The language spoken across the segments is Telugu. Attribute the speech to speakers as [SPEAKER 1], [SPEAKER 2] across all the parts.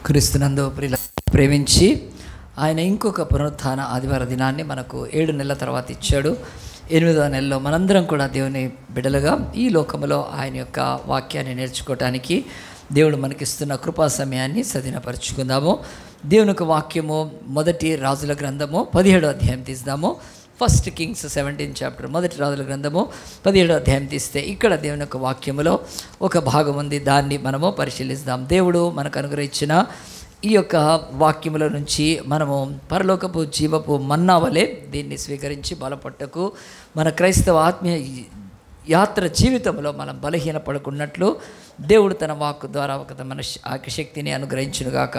[SPEAKER 1] క్రీస్తునందు ప్రేమించి ఆయన ఇంకొక పునరుత్థాన ఆదివార దినాన్ని మనకు 7 నెలల తర్వాత ఇచ్చాడు. 8వ నెలలో మనందరం కూడా దేవుని బిడ్డలుగా ఈ లోకములో ఆయన యొక్క వాక్యాన్ని నేర్చుకోవటానికి దేవుడు మనకిస్తున్న కృపా సమయాన్ని సదినపరుచుకుందాము. దేవుని యొక్క వాక్యము మొదటి రాజుల గ్రంథము 17వ అధ్యాయం తీద్దాము. ఫస్ట్ కింగ్స్ 17 చాప్టర్, మొదటి రాజుల గ్రంథము 17వ అధ్యాయం తీస్తే ఇక్కడ దేవుని యొక్క వాక్యములో ఒక భాగం ఉంది. దాన్ని మనము పరిశీలిద్దాం. దేవుడు మనకు అనుగ్రహించిన ఈ యొక్క వాక్యముల నుంచి మనము పరలోకపు జీవపు మన్నా వలె దీన్ని స్వీకరించి బలపట్టకు మన క్రైస్తవ ఆత్మీయ యాత్ర జీవితంలో మనం బలహీన పడుకున్నట్లు దేవుడు తన వాక్కు ద్వారా ఒక మన ఆ యొక్క శక్తిని అనుగ్రహించునుగాక.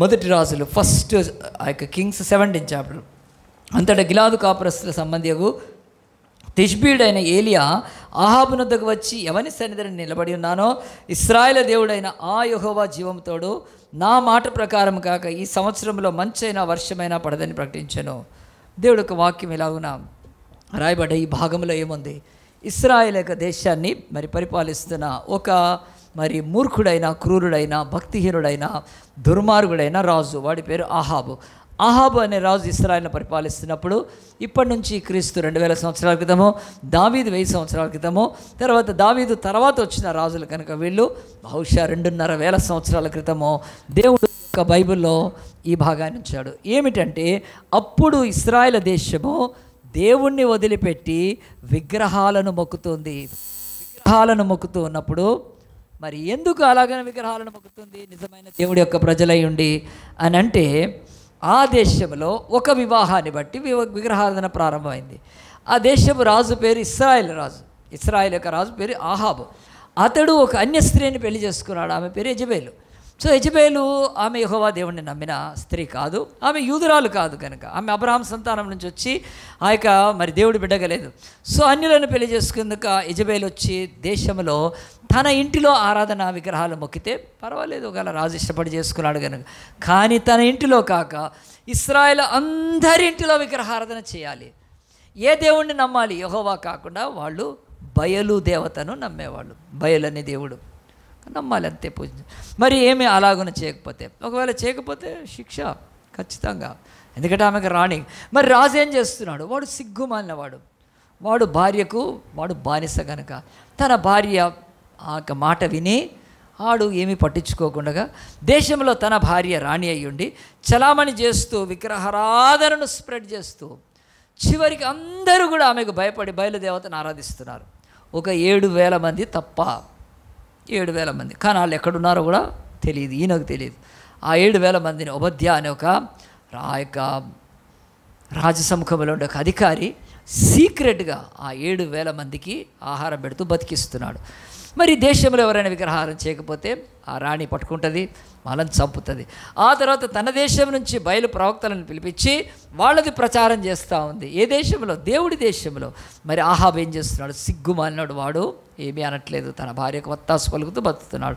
[SPEAKER 1] మొదటి రాజులు ఫస్ట్ ఆ యొక్క కింగ్స్ 17 చాప్టర్. అంతటా గిలాదు కాపురస్తుల సంబంధియగు తిష్బీయుడైన ఏలియా అహాబు నొద్దకు వచ్చి, ఎవని సన్నిధిని నిలబడి ఉన్నానో ఇశ్రాయేలు దేవుడైన ఆ యెహోవా జీవంతోడు నా మాట ప్రకారం కాక ఈ సంవత్సరంలో మంచైనా వర్షమైనా పడదని ప్రకటించాను. దేవుడు యొక్క వాక్యం ఎలాగున రాయబడ్డ ఈ భాగంలో ఏముంది? ఇశ్రాయేలు యొక్క దేశాన్ని పరిపాలిస్తున్న ఒక మూర్ఖుడైన, క్రూరుడైన, భక్తిహీనుడైన, దుర్మార్గుడైన రాజు, వాడి పేరు అహాబు. అహాబు అనే రాజు ఇశ్రాయేలును పరిపాలిస్తున్నప్పుడు ఇప్పటి నుంచి క్రీస్తు 2000 సంవత్సరాల క్రితము, దావీదు 1000 సంవత్సరాల క్రితము, తర్వాత దావీదు తర్వాత వచ్చిన రాజులు కనుక వీళ్ళు బహుశా 2,500 సంవత్సరాల క్రితము దేవుడు యొక్క బైబిల్లో ఈ భాగాన్ని ఉంచాడు. ఏమిటంటే అప్పుడు ఇశ్రాయేలు దేశము దేవుణ్ణి వదిలిపెట్టి విగ్రహాలను మొక్కుతుంది. విగ్రహాలను మొక్కుతూ ఉన్నప్పుడు ఎందుకు అలాగనే విగ్రహాలను మొక్కుతుంది? నిజమైన దేవుడి యొక్క ప్రజలై ఉండి అని అంటే ఆ దేశంలో ఒక వివాహాన్ని బట్టి విగ్రహారాధన ప్రారంభమైంది. ఆ దేశపు రాజు పేరు ఇశ్రాయేలు రాజు. ఇశ్రాయేల్ యొక్క రాజు పేరు అహాబు. అతడు ఒక అన్య స్త్రీని పెళ్లి చేసుకున్నాడు. ఆమె పేరు యెజబేలు. సో యెజబేలు ఆమె యెహోవా దేవుణ్ణి నమ్మిన స్త్రీ కాదు, ఆమె యూదురాలు కాదు. కనుక ఆమె అబ్రహాం సంతానం నుంచి వచ్చి ఆ యొక్క దేవుడు బిడ్డగలేదు. సో అన్యులను పెళ్లి చేసుకుందుక యెజబేలు వచ్చి దేశంలో తన ఇంటిలో ఆరాధన విగ్రహాలు మొక్కితే పర్వాలేదు, ఒకవేళ రాజు ఇష్టపడి చేసుకున్నాడు కనుక. కానీ తన ఇంటిలో కాక ఇశ్రాయేలు అందరి ఇంటిలో విగ్రహారాధన చేయాలి. ఏ దేవుణ్ణి నమ్మాలి? యెహోవా కాకుండా వాళ్ళు బయలు దేవతను నమ్మేవాళ్ళు. బయలు అనే దేవుడు నమ్మాలి, అంతే పూజ. ఏమీ అలాగున చేయకపోతే, ఒకవేళ చేయకపోతే శిక్ష ఖచ్చితంగా. ఎందుకంటే ఆమెకు రాణి. రాజు ఏం చేస్తున్నాడు? వాడు సిగ్గుమాలినవాడు. వాడు భార్యకు వాడు బానిస కనుక తన భార్య ఆ మాట విని ఆడు ఏమీ పట్టించుకోకుండా దేశంలో తన భార్య రాణి అయ్యుండి చలామణి చేస్తూ విగ్రహారాధనను స్ప్రెడ్ చేస్తూ చివరికి అందరూ కూడా ఆమెకు భయపడి బయలుదేవతను ఆరాధిస్తున్నారు. ఒక 7,000 మంది తప్ప. 7,000 మంది. కానీ వాళ్ళు ఎక్కడున్నారో కూడా తెలియదు, ఈయనకు తెలియదు. ఆ 7,000 మందిని ఒబద్యా అనే ఆ యొక్క రాజసముఖంలో ఉండే ఒక అధికారి సీక్రెట్గా ఆ 7,000 మందికి ఆహారం పెడుతూ బతికిస్తున్నాడు. దేశంలో ఎవరైనా విగ్రహారం చేయకపోతే ఆ రాణి పట్టుకుంటుంది, వాళ్ళని చంపుతుంది. ఆ తర్వాత తన దేశం నుంచి బయలు ప్రవక్తలను పిలిపించి వాళ్ళది ప్రచారం చేస్తూ ఉంది. ఏ దేశంలో? దేవుడి దేశంలో. అహాబు ఏం చేస్తున్నాడు? సిగ్గుమాలినాడు. వాడు ఏమీ అనట్లేదు, తన భార్యకు వత్తాసు పలుకుతూ బతుకుతున్నాడు.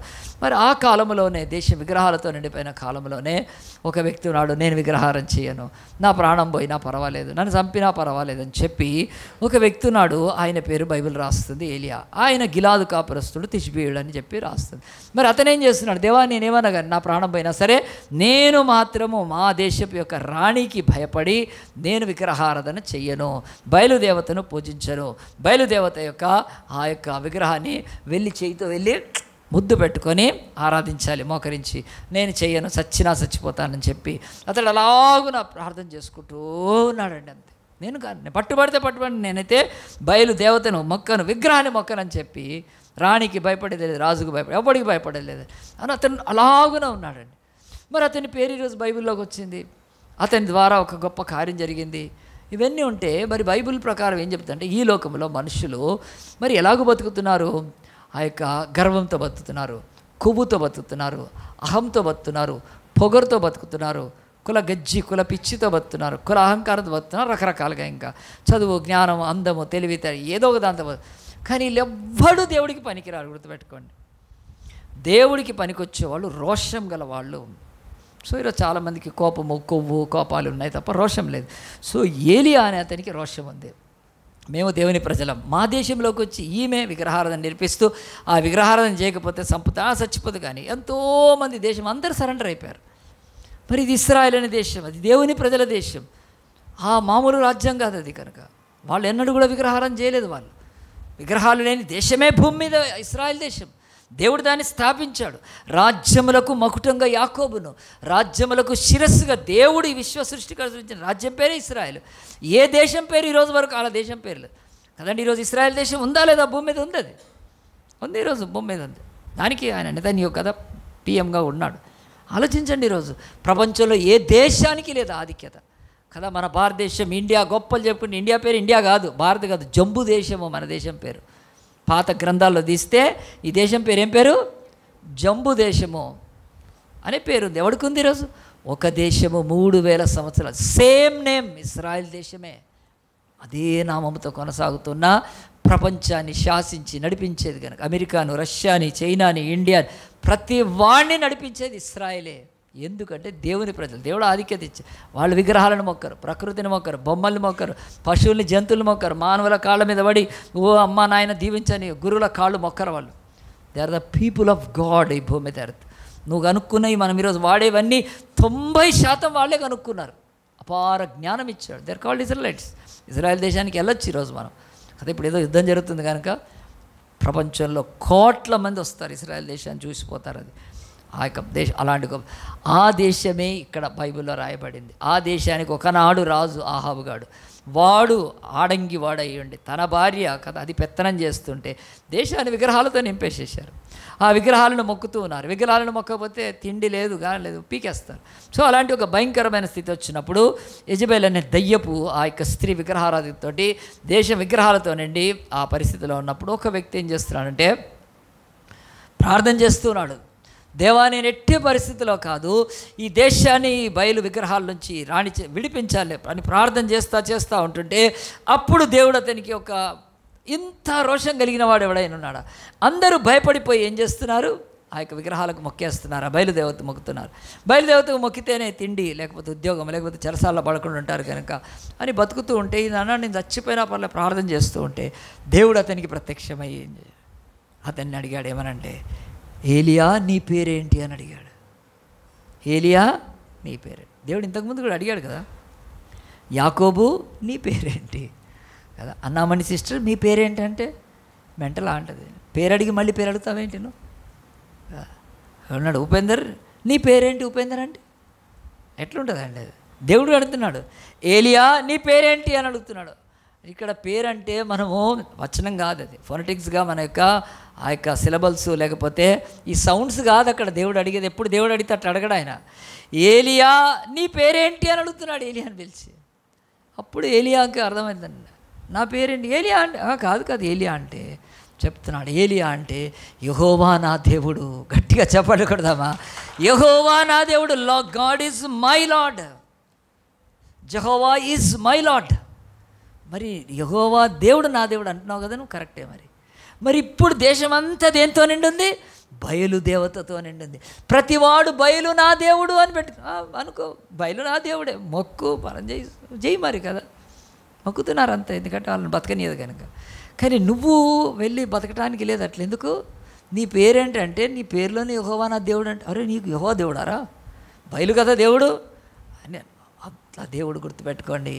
[SPEAKER 1] ఆ కాలంలోనే, దేశం విగ్రహాలతో నిండిపోయిన కాలంలోనే ఒక వ్యక్తి ఉన్నాడు, నేను విగ్రహారం చేయను, నా ప్రాణం పోయినా పర్వాలేదు, నన్ను చంపినా పర్వాలేదు అని చెప్పి ఒక వ్యక్తి ఉన్నాడు. ఆయన పేరు బైబిల్ రాస్తుంది ఏలియా. ఆయన గిలాదు కాపురస్తుడు తిష్బీయుడు అని చెప్పి రాస్తుంది. అతనేం చేస్తున్నాడు? దేవా, నేనేమన్నా కానీ నా ప్రాణం పోయినా సరే నేను మాత్రము మా దేశపు యొక్క రాణికి భయపడి నేను విగ్రహారాధన చెయ్యను, బయలుదేవతను పూజించను. బయలుదేవత యొక్క ఆ యొక్క విగ్రహాన్ని చేయితో వెళ్ళి ముద్దు పెట్టుకొని ఆరాధించాలి మోకరించి. నేను చెయ్యను, చచ్చినా చచ్చిపోతానని చెప్పి అతడు అలాగున ప్రార్థన చేసుకుంటూ ఉన్నాడండి. అంతే. నేను పట్టుబడితే నేనైతే బయలుదేవతను మొక్కను, విగ్రహాన్ని మొక్కనని చెప్పి రాణికి భయపడేది లేదు, రాజుకు ఎవరికి భయపడలేదు అని అతను అలాగున ఉన్నాడండి. అతని పేరు ఈరోజు బైబిల్లోకి వచ్చింది. అతని ద్వారా ఒక గొప్ప కార్యం జరిగింది. ఇవన్నీ ఉంటే బైబిల్ ప్రకారం ఏం చెప్తుందంటే ఈ లోకంలో మనుషులు ఎలాగో బతుకుతున్నారు? ఆ యొక్క గర్వంతో బతుకుతున్నారు, కొవ్వుతో బతుకుతున్నారు, అహంతో బతుకుతున్నారు, పొగరుతో బతుకుతున్నారు, కుల గజ్జి కుల పిచ్చితో బతుకుతున్నారు, కుల అహంకారంతో బతుకుతున్నారు, రకరకాలుగా. ఇంకా చదువు, జ్ఞానం, అందము, తెలివితే ఏదో ఒక దాంతో. కానీ వీళ్ళెవ్వడూ దేవుడికి పనికిరారు. గుర్తుపెట్టుకోండి, దేవుడికి పనికొచ్చేవాళ్ళు రోషం గల వాళ్ళు. సో ఈరోజు చాలామందికి కోపము, కొవ్వు, కోపాలు ఉన్నాయి తప్ప రోషం లేదు. సో ఏలియా అనే అతనికి రోషం ఉంది. మేము దేవుని ప్రజలం, మా దేశంలోకి వచ్చి ఈమె విగ్రహారాధన నేర్పిస్తూ ఆ విగ్రహారాధన చేయకపోతే సంపుతా చచ్చిపోదు. కానీ ఎంతోమంది దేశం అందరూ సరెండర్ అయిపోయారు. మరి ఇది ఇశ్రాయేల్ అనే దేశం, అది దేవుని ప్రజల దేశం, ఆ మామూలు రాజ్యం కాదు అది. కనుక వాళ్ళు ఎన్నడూ కూడా విగ్రహారాధన చేయలేదు. వాళ్ళు విగ్రహాలు లేని దేశమే భూమి మీద ఇశ్రాయేల్ దేశం. దేవుడు దాన్ని స్థాపించాడు. రాజ్యములకు మకుటంగా యాకోబును, రాజ్యములకు శిరస్సుగా దేవుడు ఈ విశ్వ సృష్టికరించిన రాజ్యం పేరే ఇశ్రాయేల్. ఏ దేశం పేరు ఈరోజు వరకు అలా దేశం పేర్లు కదండి. ఈరోజు ఇశ్రాయేల్ దేశం ఉందా లేదా? భూమి మీద ఉంది, అది ఉంది, ఈరోజు భూమి మీద ఉంది. దానికి ఆయన నెతన్యాహు కదా పిఎంగా ఉన్నాడు. ఆలోచించండి, ఈరోజు ప్రపంచంలో ఏ దేశానికి లేదు ఆధిక్యత కదా. మన భారతదేశం, ఇండియా గొప్పలు చెప్పుకుంటే ఇండియా పేరు ఇండియా కాదు, భారత్ కాదు, జంబు దేశము మన దేశం పేరు. పాత గ్రంథాల్లో తీస్తే ఈ దేశం పేరు ఏం పేరు? జంబు దేశము అనే పేరు ఉంది. ఎవరికి ఉంది ఈరోజు? ఒక దేశము 3000 సంవత్సరాలు, సేమ్ నేమ్ ఇశ్రాయేల్ దేశమే. అదే నామముతో కొనసాగుతున్న ప్రపంచాన్ని శాసించి నడిపించేది కనుక అమెరికాను, రష్యాని, చైనాని, ఇండియాని, ప్రతి వాడిని నడిపించేది ఇశ్రాయేలే. ఎందుకంటే దేవుని ప్రజలు, దేవుడు ఆధిక్యత ఇచ్చి వాళ్ళు విగ్రహాలను మొక్కరు, ప్రకృతిని మొక్కరు, బొమ్మల్ని మొక్కరు, పశువుల్ని జంతువులు మొక్కరు, మానవుల కాళ్ళ మీద పడి ఓ అమ్మ నాయన దీవించని గురువుల కాళ్ళు మొక్కరు. వాళ్ళు they are the people of God. ఈ భూమి మీద నువ్వు కనుక్కున్నవి మనం ఈరోజు వాడేవన్నీ 90% వాళ్ళే కనుక్కున్నారు. అపార జ్ఞానం ఇచ్చాడు. They are called Israelites. Israel దేశానికి వెళ్ళొచ్చు ఈరోజు మనం కదా. ఇప్పుడు ఏదో యుద్ధం జరుగుతుంది కనుక ప్రపంచంలో కోట్ల మంది వస్తారు ఇజ్రాయెల్ దేశాన్ని చూసిపోతారు. అది ఆ యొక్క దేశం అలాంటి ఆ దేశమే ఇక్కడ బైబిల్లో రాయబడింది. ఆ దేశానికి ఒకనాడు రాజు ఆహాబుగాడు, వాడు ఆడంగి వాడయ్యండి తన భార్య కదా అది పెత్తనం చేస్తుంటే దేశాన్ని విగ్రహాలతో నింపేసేసారు. ఆ విగ్రహాలను మొక్కుతూ ఉన్నారు. విగ్రహాలను మొక్కకపోతే తిండి లేదు, గాలి లేదు, పీకేస్తారు. సో అలాంటి ఒక భయంకరమైన స్థితి వచ్చినప్పుడు యెజబెల్ అనే దయ్యపు ఆ యొక్క స్త్రీ విగ్రహారాధితోటి దేశం విగ్రహాలతో నిండి ఆ పరిస్థితిలో ఉన్నప్పుడు ఒక వ్యక్తి ఏం చేస్తున్నాడంటే ప్రార్థన చేస్తున్నాడు. దేవా, నేను ఎట్టి పరిస్థితిలో కాదు ఈ దేశాన్ని బయలు విగ్రహాల నుంచి విడిపించాలి అని ప్రార్థన చేస్తూ ఉంటుంటే అప్పుడు దేవుడు అతనికి ఒక ఇంత రోషం కలిగిన వాడు ఎవడైనా ఉన్నాడా? అందరూ భయపడిపోయి ఏం చేస్తున్నారు? ఆ యొక్క విగ్రహాలకు మొక్కేస్తున్నారు, ఆ బయలుదేవత మొక్కుతున్నారు. బయలుదేవతకు మొక్కితేనే తిండి, లేకపోతే ఉద్యోగం, లేకపోతే చెరసాల్లో పడకుండా ఉంటారు కనుక అని బతుకుతూ ఉంటే ఈ నాన్న నేను చచ్చిపోయినా పర్లే ప్రార్థన చేస్తూ ఉంటే దేవుడు అతనికి ప్రత్యక్షమయ్యి అతన్ని అడిగాడు. ఏమనంటే, ఏలియా నీ పేరేంటి అని అడిగాడు. ఏలియా నీ పేరేంటి? దేవుడు ఇంతకుముందు కూడా అడిగాడు కదా, యాకోబు నీ పేరేంటి కదా. అన్నామణి సిస్టర్ మీ పేరేంటంటే మెంటలా అంటది. పేరు అడిగి మళ్ళీ పేరు అడుగుతావేంటి నువ్వు అన్నాడు. ఉపేందర్ నీ పేరేంటి ఉపేందర్ అంటే ఎట్లుంటుందండి? అది దేవుడు అడుగుతున్నాడు. ఏలియా నీ పేరేంటి అని అడుగుతున్నాడు. ఇక్కడ పేరంటే మనము వచనం కాదు, అది ఫొనెటిక్స్గా మన యొక్క ఆ యొక్క సిలబల్స్ లేకపోతే ఈ సౌండ్స్ కాదు అక్కడ దేవుడు అడిగేది. ఎప్పుడు దేవుడు అడిగితే అట్లా అడగడు ఆయన. ఏలియా నీ పేరేంటి అని అడుగుతున్నాడు ఏలియాని పిలిచి. అప్పుడు ఏలియాకి అర్థమైందండి, నా పేరేంటి? ఏలియా అంటే కాదు ఏలియా అంటే చెప్తున్నాడు. ఏలియా అంటే యెహోవా నా దేవుడు. గట్టిగా చెప్పడకూడదామా? యెహోవా నా దేవుడు. God is my lord, Jehovah is my lord. మరి యెహోవా దేవుడు నా దేవుడు అంటున్నావు కదా నువ్వు, కరెక్టే. మరి ఇప్పుడు దేశమంతా దేంతో నిండుంది? బయలు దేవతతో నిండింది. ప్రతివాడు బయలు నా దేవుడు అని అనుకో, బయలు నా దేవుడే, మొక్కు మనం చేయి మరి కదా. మొక్కుతున్నారు అంతే, ఎందుకంటే వాళ్ళని బతకనియదు కనుక. కానీ నువ్వు వెళ్ళి బతకడానికి లేదు. అట్లా ఎందుకు? నీ పేరేంటంటే నీ పేరులోనే యెహోవా నా దేవుడు అంటే, అరే నీకు యెహోవా దేవుడారా? బయలు కదా దేవుడు అని అట్లా దేవుడు గుర్తుపెట్టుకోండి.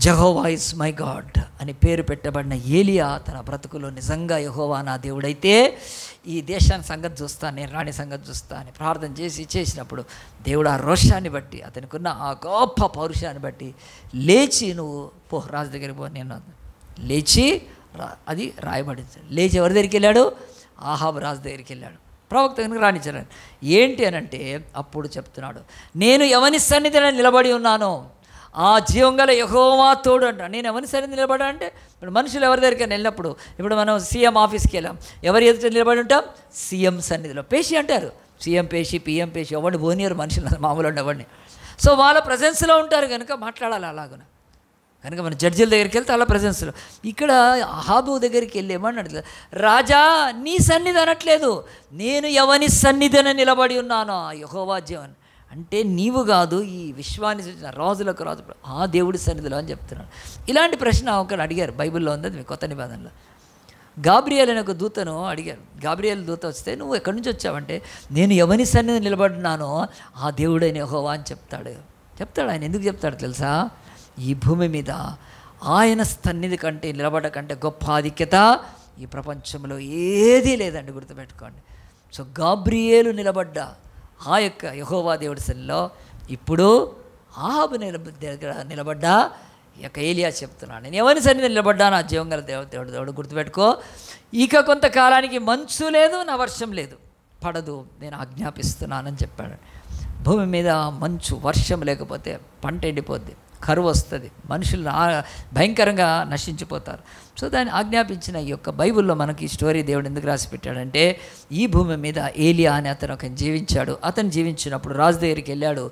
[SPEAKER 1] జెహోవా ఇస్ మై గాడ్ అని పేరు పెట్టబడిన ఏలియా తన బ్రతుకులో నిజంగా యెహోవా నా దేవుడైతే ఈ దేశాన్ని సంగతి చూస్తాను, నేను రాణి సంగతి చూస్తాను అని ప్రార్థన చేసినప్పుడు దేవుడు ఆ రోషాన్ని బట్టి, అతనికి ఉన్న ఆ గొప్ప పౌరుషాన్ని బట్టి లేచి నువ్వు పో రాజు దగ్గరికి పో, నేను లేచి అది రాయబడింది. లేచి ఎవరి దగ్గరికి వెళ్ళాడు? ఆహాబు రాజు దగ్గరికి వెళ్ళాడు. ప్రవక్త కనుక రాణించాడు. ఏంటి అని అంటే అప్పుడు చెప్తున్నాడు, నేను ఎవని సన్నిధిలో నిలబడి ఉన్నానో ఆ జీవంగల యెహోవా తోడు అంట. నేను ఎవరి సన్నిధి నిలబడా అంటే ఇప్పుడు మనుషులు ఎవరి దగ్గరికి వెళ్ళినప్పుడు, ఇప్పుడు మనం సీఎం ఆఫీస్కి వెళ్ళాం, ఎవరి ఎదుట నిలబడి ఉంటాం? సీఎం సన్నిధిలో. పేషి అంటారు, సీఎం పేషి, పిఎం పేషి, ఎవరిని పోనీయరు మనుషులు మామూలు ఎవరిని. సో వాళ్ళ ప్రజెన్స్లో ఉంటారు కనుక మాట్లాడాలి అలాగున. కనుక మన జడ్జిల దగ్గరికి వెళ్తే అలా ప్రజెన్స్లో. ఇక్కడ అహాబు దగ్గరికి వెళ్ళి ఏమన్నాడు? రాజా నీ సన్నిధి అనట్లేదు, నేను ఎవని సన్నిధిని నిలబడి ఉన్నానో యెహోవా జీవన్ అంటే నీవు కాదు, ఈ విశ్వాన్ని సృష్టించిన రాజులకు రాజు ఆ దేవుడి సన్నిధిలో అని చెప్తున్నాడు. ఇలాంటి ప్రశ్న ఒకరు అడిగారు, బైబిల్లో ఉంది, అది కొత్త నిబంధనలో. గాబ్రియేల్ అనే ఒక దూతను అడిగారు. గాబ్రియేల్ దూత వస్తే నువ్వు ఎక్కడి నుంచి వచ్చావంటే, నేను ఎవరి సన్నిధి నిలబడినానో ఆ దేవుడైన యెహోవా అని చెప్తాడు. ఆయన ఎందుకు చెప్తాడు తెలుసా? ఈ భూమి మీద ఆయన సన్నిధి కంటే నిలబడ్డ కంటే గొప్ప ఆధిక్యత ఈ ప్రపంచంలో ఏదీ లేదండి, గుర్తుపెట్టుకోండి. సో గాబ్రియేలు నిలబడ్డ ఆ యొక్క యెహోవా దేవుడి సన్నిధిలో ఇప్పుడు ఆహాబు దగ్గర నిలబడ్డా ఈ యొక్క ఏలియా చెప్తున్నాడు, నేను ఎవరి సన్నిధి నిలబడ్డా నా జీవం గల దేవుడు గుర్తుపెట్టుకో, ఇక కొంతకాలానికి మంచు లేదు, నా వర్షం లేదు, పడదు, నేను ఆజ్ఞాపిస్తున్నానని చెప్పాడు. భూమి మీద మంచు వర్షం లేకపోతే పంట ఎండిపోద్ది, కరువు వస్తుంది, మనుషులు భయంకరంగా నశించిపోతారు. సో దాన్ని ఆజ్ఞాపించిన ఈ యొక్క బైబిల్లో మనకి ఈ స్టోరీ దేవుడు ఎందుకు రాసి పెట్టాడంటే, ఈ భూమి మీద ఏలియా అని అతను ఒక జీవించాడు. అతను జీవించినప్పుడు రాజు దగ్గరికి వెళ్ళాడు.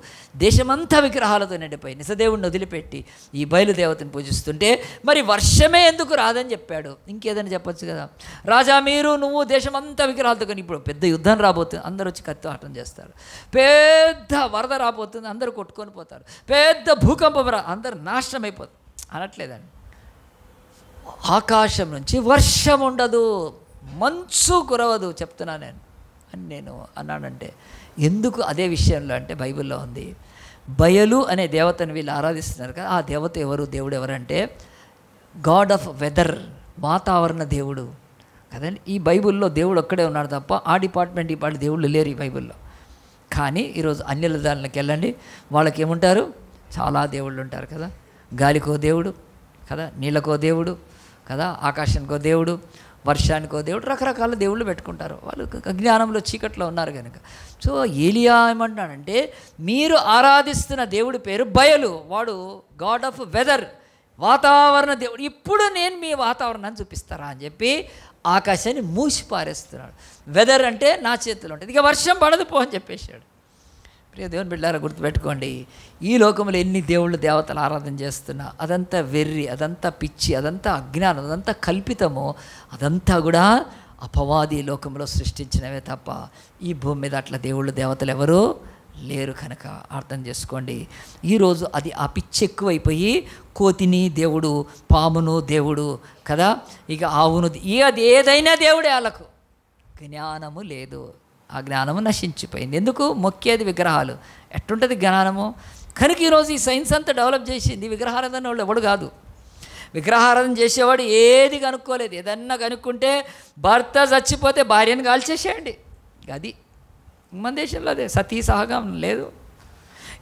[SPEAKER 1] దేశమంతా విగ్రహాలతో నిండిపోయి నిజదేవుడిని వదిలిపెట్టి ఈ బయలుదేవతను పూజిస్తుంటే మరి వర్షమే ఎందుకు రాదని చెప్పాడు. ఇంకేదని చెప్పొచ్చు కదా, రాజా నువ్వు దేశమంతా విగ్రహాలతో, కానీ ఇప్పుడు పెద్ద యుద్ధం రాబోతుంది, అందరూ వచ్చి కత్తివాటం చేస్తారు, పెద్ద వరద రాబోతుంది, అందరూ కొట్టుకొని పోతారు, పెద్ద భూకంపం అందరూ నాశనం అయిపోతుంది అనట్లేదండి. ఆకాశం నుంచి వర్షం ఉండదు, మంచు కురవదు చెప్తున్నా నేను అన్నానంటే ఎందుకు అదే విషయంలో అంటే బైబిల్లో ఉంది. బయలు అనే దేవతను వీళ్ళు ఆరాధిస్తున్నారు కదా, ఆ దేవత ఎవరు, దేవుడు ఎవరంటే గాడ్ ఆఫ్ వెదర్, వాతావరణ దేవుడు కదండి. ఈ బైబిల్లో దేవుడు ఒక్కడే ఉన్నాడు తప్ప ఆ డిపార్ట్మెంట్ దేవుళ్ళు లేరు ఈ బైబిల్లో. కానీ ఈరోజు అన్యుల దానిలోకి వెళ్ళండి, వాళ్ళకి ఏముంటారు, చాలా దేవుళ్ళు ఉంటారు కదా. గాలికో దేవుడు కదా, నీళ్ళకో దేవుడు కదా, ఆకాశానికో దేవుడు, వర్షానికో దేవుడు, రకరకాల దేవుళ్ళు పెట్టుకుంటారు. వాళ్ళు అజ్ఞానంలో చీకట్లో ఉన్నారు కనుక. సో ఏలియా ఏమంటున్నాడంటే, మీరు ఆరాధిస్తున్న దేవుడి పేరు బయలు, వాడు గాడ్ ఆఫ్ వెదర్, వాతావరణ దేవుడు. ఇప్పుడు నేను మీ వాతావరణాన్ని చూపిస్తారా అని చెప్పి ఆకాశాన్ని మూసి పారేస్తున్నాడు. వెదర్ అంటే నా చేతిలో ఉంటుంది, ఇక వర్షం పడదు పో అని చెప్పేశాడు. ప్రియ దేవుని బిడ్డలారా గుర్తుపెట్టుకోండి, ఈ లోకంలో ఎన్ని దేవుళ్ళు దేవతలు ఆరాధన చేస్తున్నా అదంతా వెర్రి, అదంతా పిచ్చి, అదంతా అజ్ఞానం, అదంతా కల్పితము, అదంతా కూడా అపవాది లోకంలో సృష్టించినవే తప్ప ఈ భూమి మీద అట్లా దేవుళ్ళు దేవతలు ఎవరు లేరు. కనుక అర్థం చేసుకోండి, ఈరోజు అది ఆ పిచ్చి ఎక్కువైపోయి కోతిని దేవుడు, పామును దేవుడు కదా, ఇక ఆవును, అది ఏదైనా దేవుడే, వాళ్ళకు జ్ఞానము లేదు, ఆ జ్ఞానము నశించిపోయింది. ఎందుకు? మొక్కేది విగ్రహాలు. ఎట్టుంటుంది జ్ఞానము? కనుక ఈరోజు ఈ సైన్స్ అంతా డెవలప్ చేసింది, విగ్రహారాధన వాళ్ళు ఎవడు కాదు. విగ్రహారాధన చేసేవాడు ఏది కనుక్కోలేదు. ఏదన్నా కనుక్కుంటే భర్త చచ్చిపోతే భార్యను కాల్చేసేయండి, అది మన దేశంలో అదే. సతీ సహగం లేదు.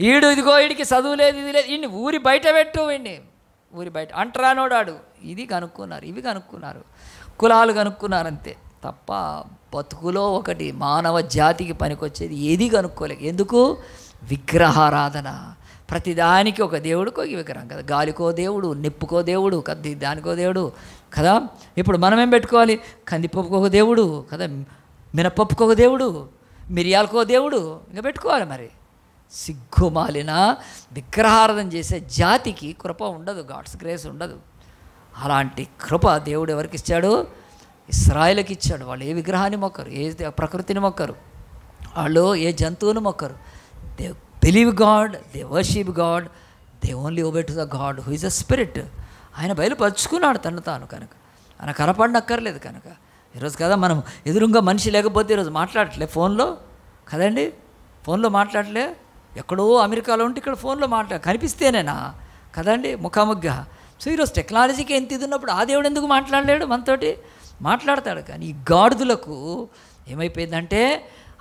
[SPEAKER 1] ఇదిగో వీడికి చదువు లేదు, ఇది లేదు, వీడిని ఊరి బయట పెట్టు, వీడిని ఊరి బయట అంటరానోడాడు. ఇది కనుక్కున్నారు, ఇవి కనుక్కున్నారు, కులాలు కనుక్కున్నారు అంతే తప్ప బతుకులో ఒకటి మానవ జాతికి పనికొచ్చేది ఏది కనుక్కోలేదు. ఎందుకు? విగ్రహారాధన. ప్రతిదానికి ఒక దేవుడికో విగ్రహం కదా, గాలికో దేవుడు, నిప్పుకో దేవుడు కదా, దానికో దేవుడు కదా. ఇప్పుడు మనమేం పెట్టుకోవాలి? కందిపప్పుకో ఒక దేవుడు కదా, మినపప్పుకో ఒక దేవుడు, మిరియాలకో దేవుడు, ఇంకా పెట్టుకోవాలి. మరి సిగ్గుమాలిన విగ్రహారాధన చేసే జాతికి కృప ఉండదు, గాడ్స్ గ్రేస్ ఉండదు. అలాంటి కృప దేవుడు ఎవరికి ఇచ్చాడు? ఇశ్రాయేలుకి ఇచ్చాడు. వాళ్ళు ఏ విగ్రహాన్ని మొక్కరు, ఏ ప్రకృతిని మొక్కరు, వాళ్ళు ఏ జంతువుని మొక్కరు. They believe God, they worship God, they only obey to the God who is a spirit. ఆయన బయలుపరుచుకున్నాడు తను తాను, కనుక ఆయన కనపడనక్కర్లేదు. కనుక ఈరోజు కదా మనం ఎదురుగా మనిషి లేకపోతే ఈరోజు మాట్లాడట్లే ఫోన్లో కదండి, ఫోన్లో మాట్లాడలే. ఎక్కడో అమెరికాలో ఉంటే ఇక్కడ ఫోన్లో కనిపిస్తేనేనా కదండి ముఖాముఖిగా. సో ఈరోజు టెక్నాలజీకి ఎంత ఇది ఉన్నప్పుడు ఆ దేవుడు ఎందుకు మాట్లాడలేడు? మనతోటి మాట్లాడతాడు. కానీ ఈ గాడిదలకు ఏమైపోయిందంటే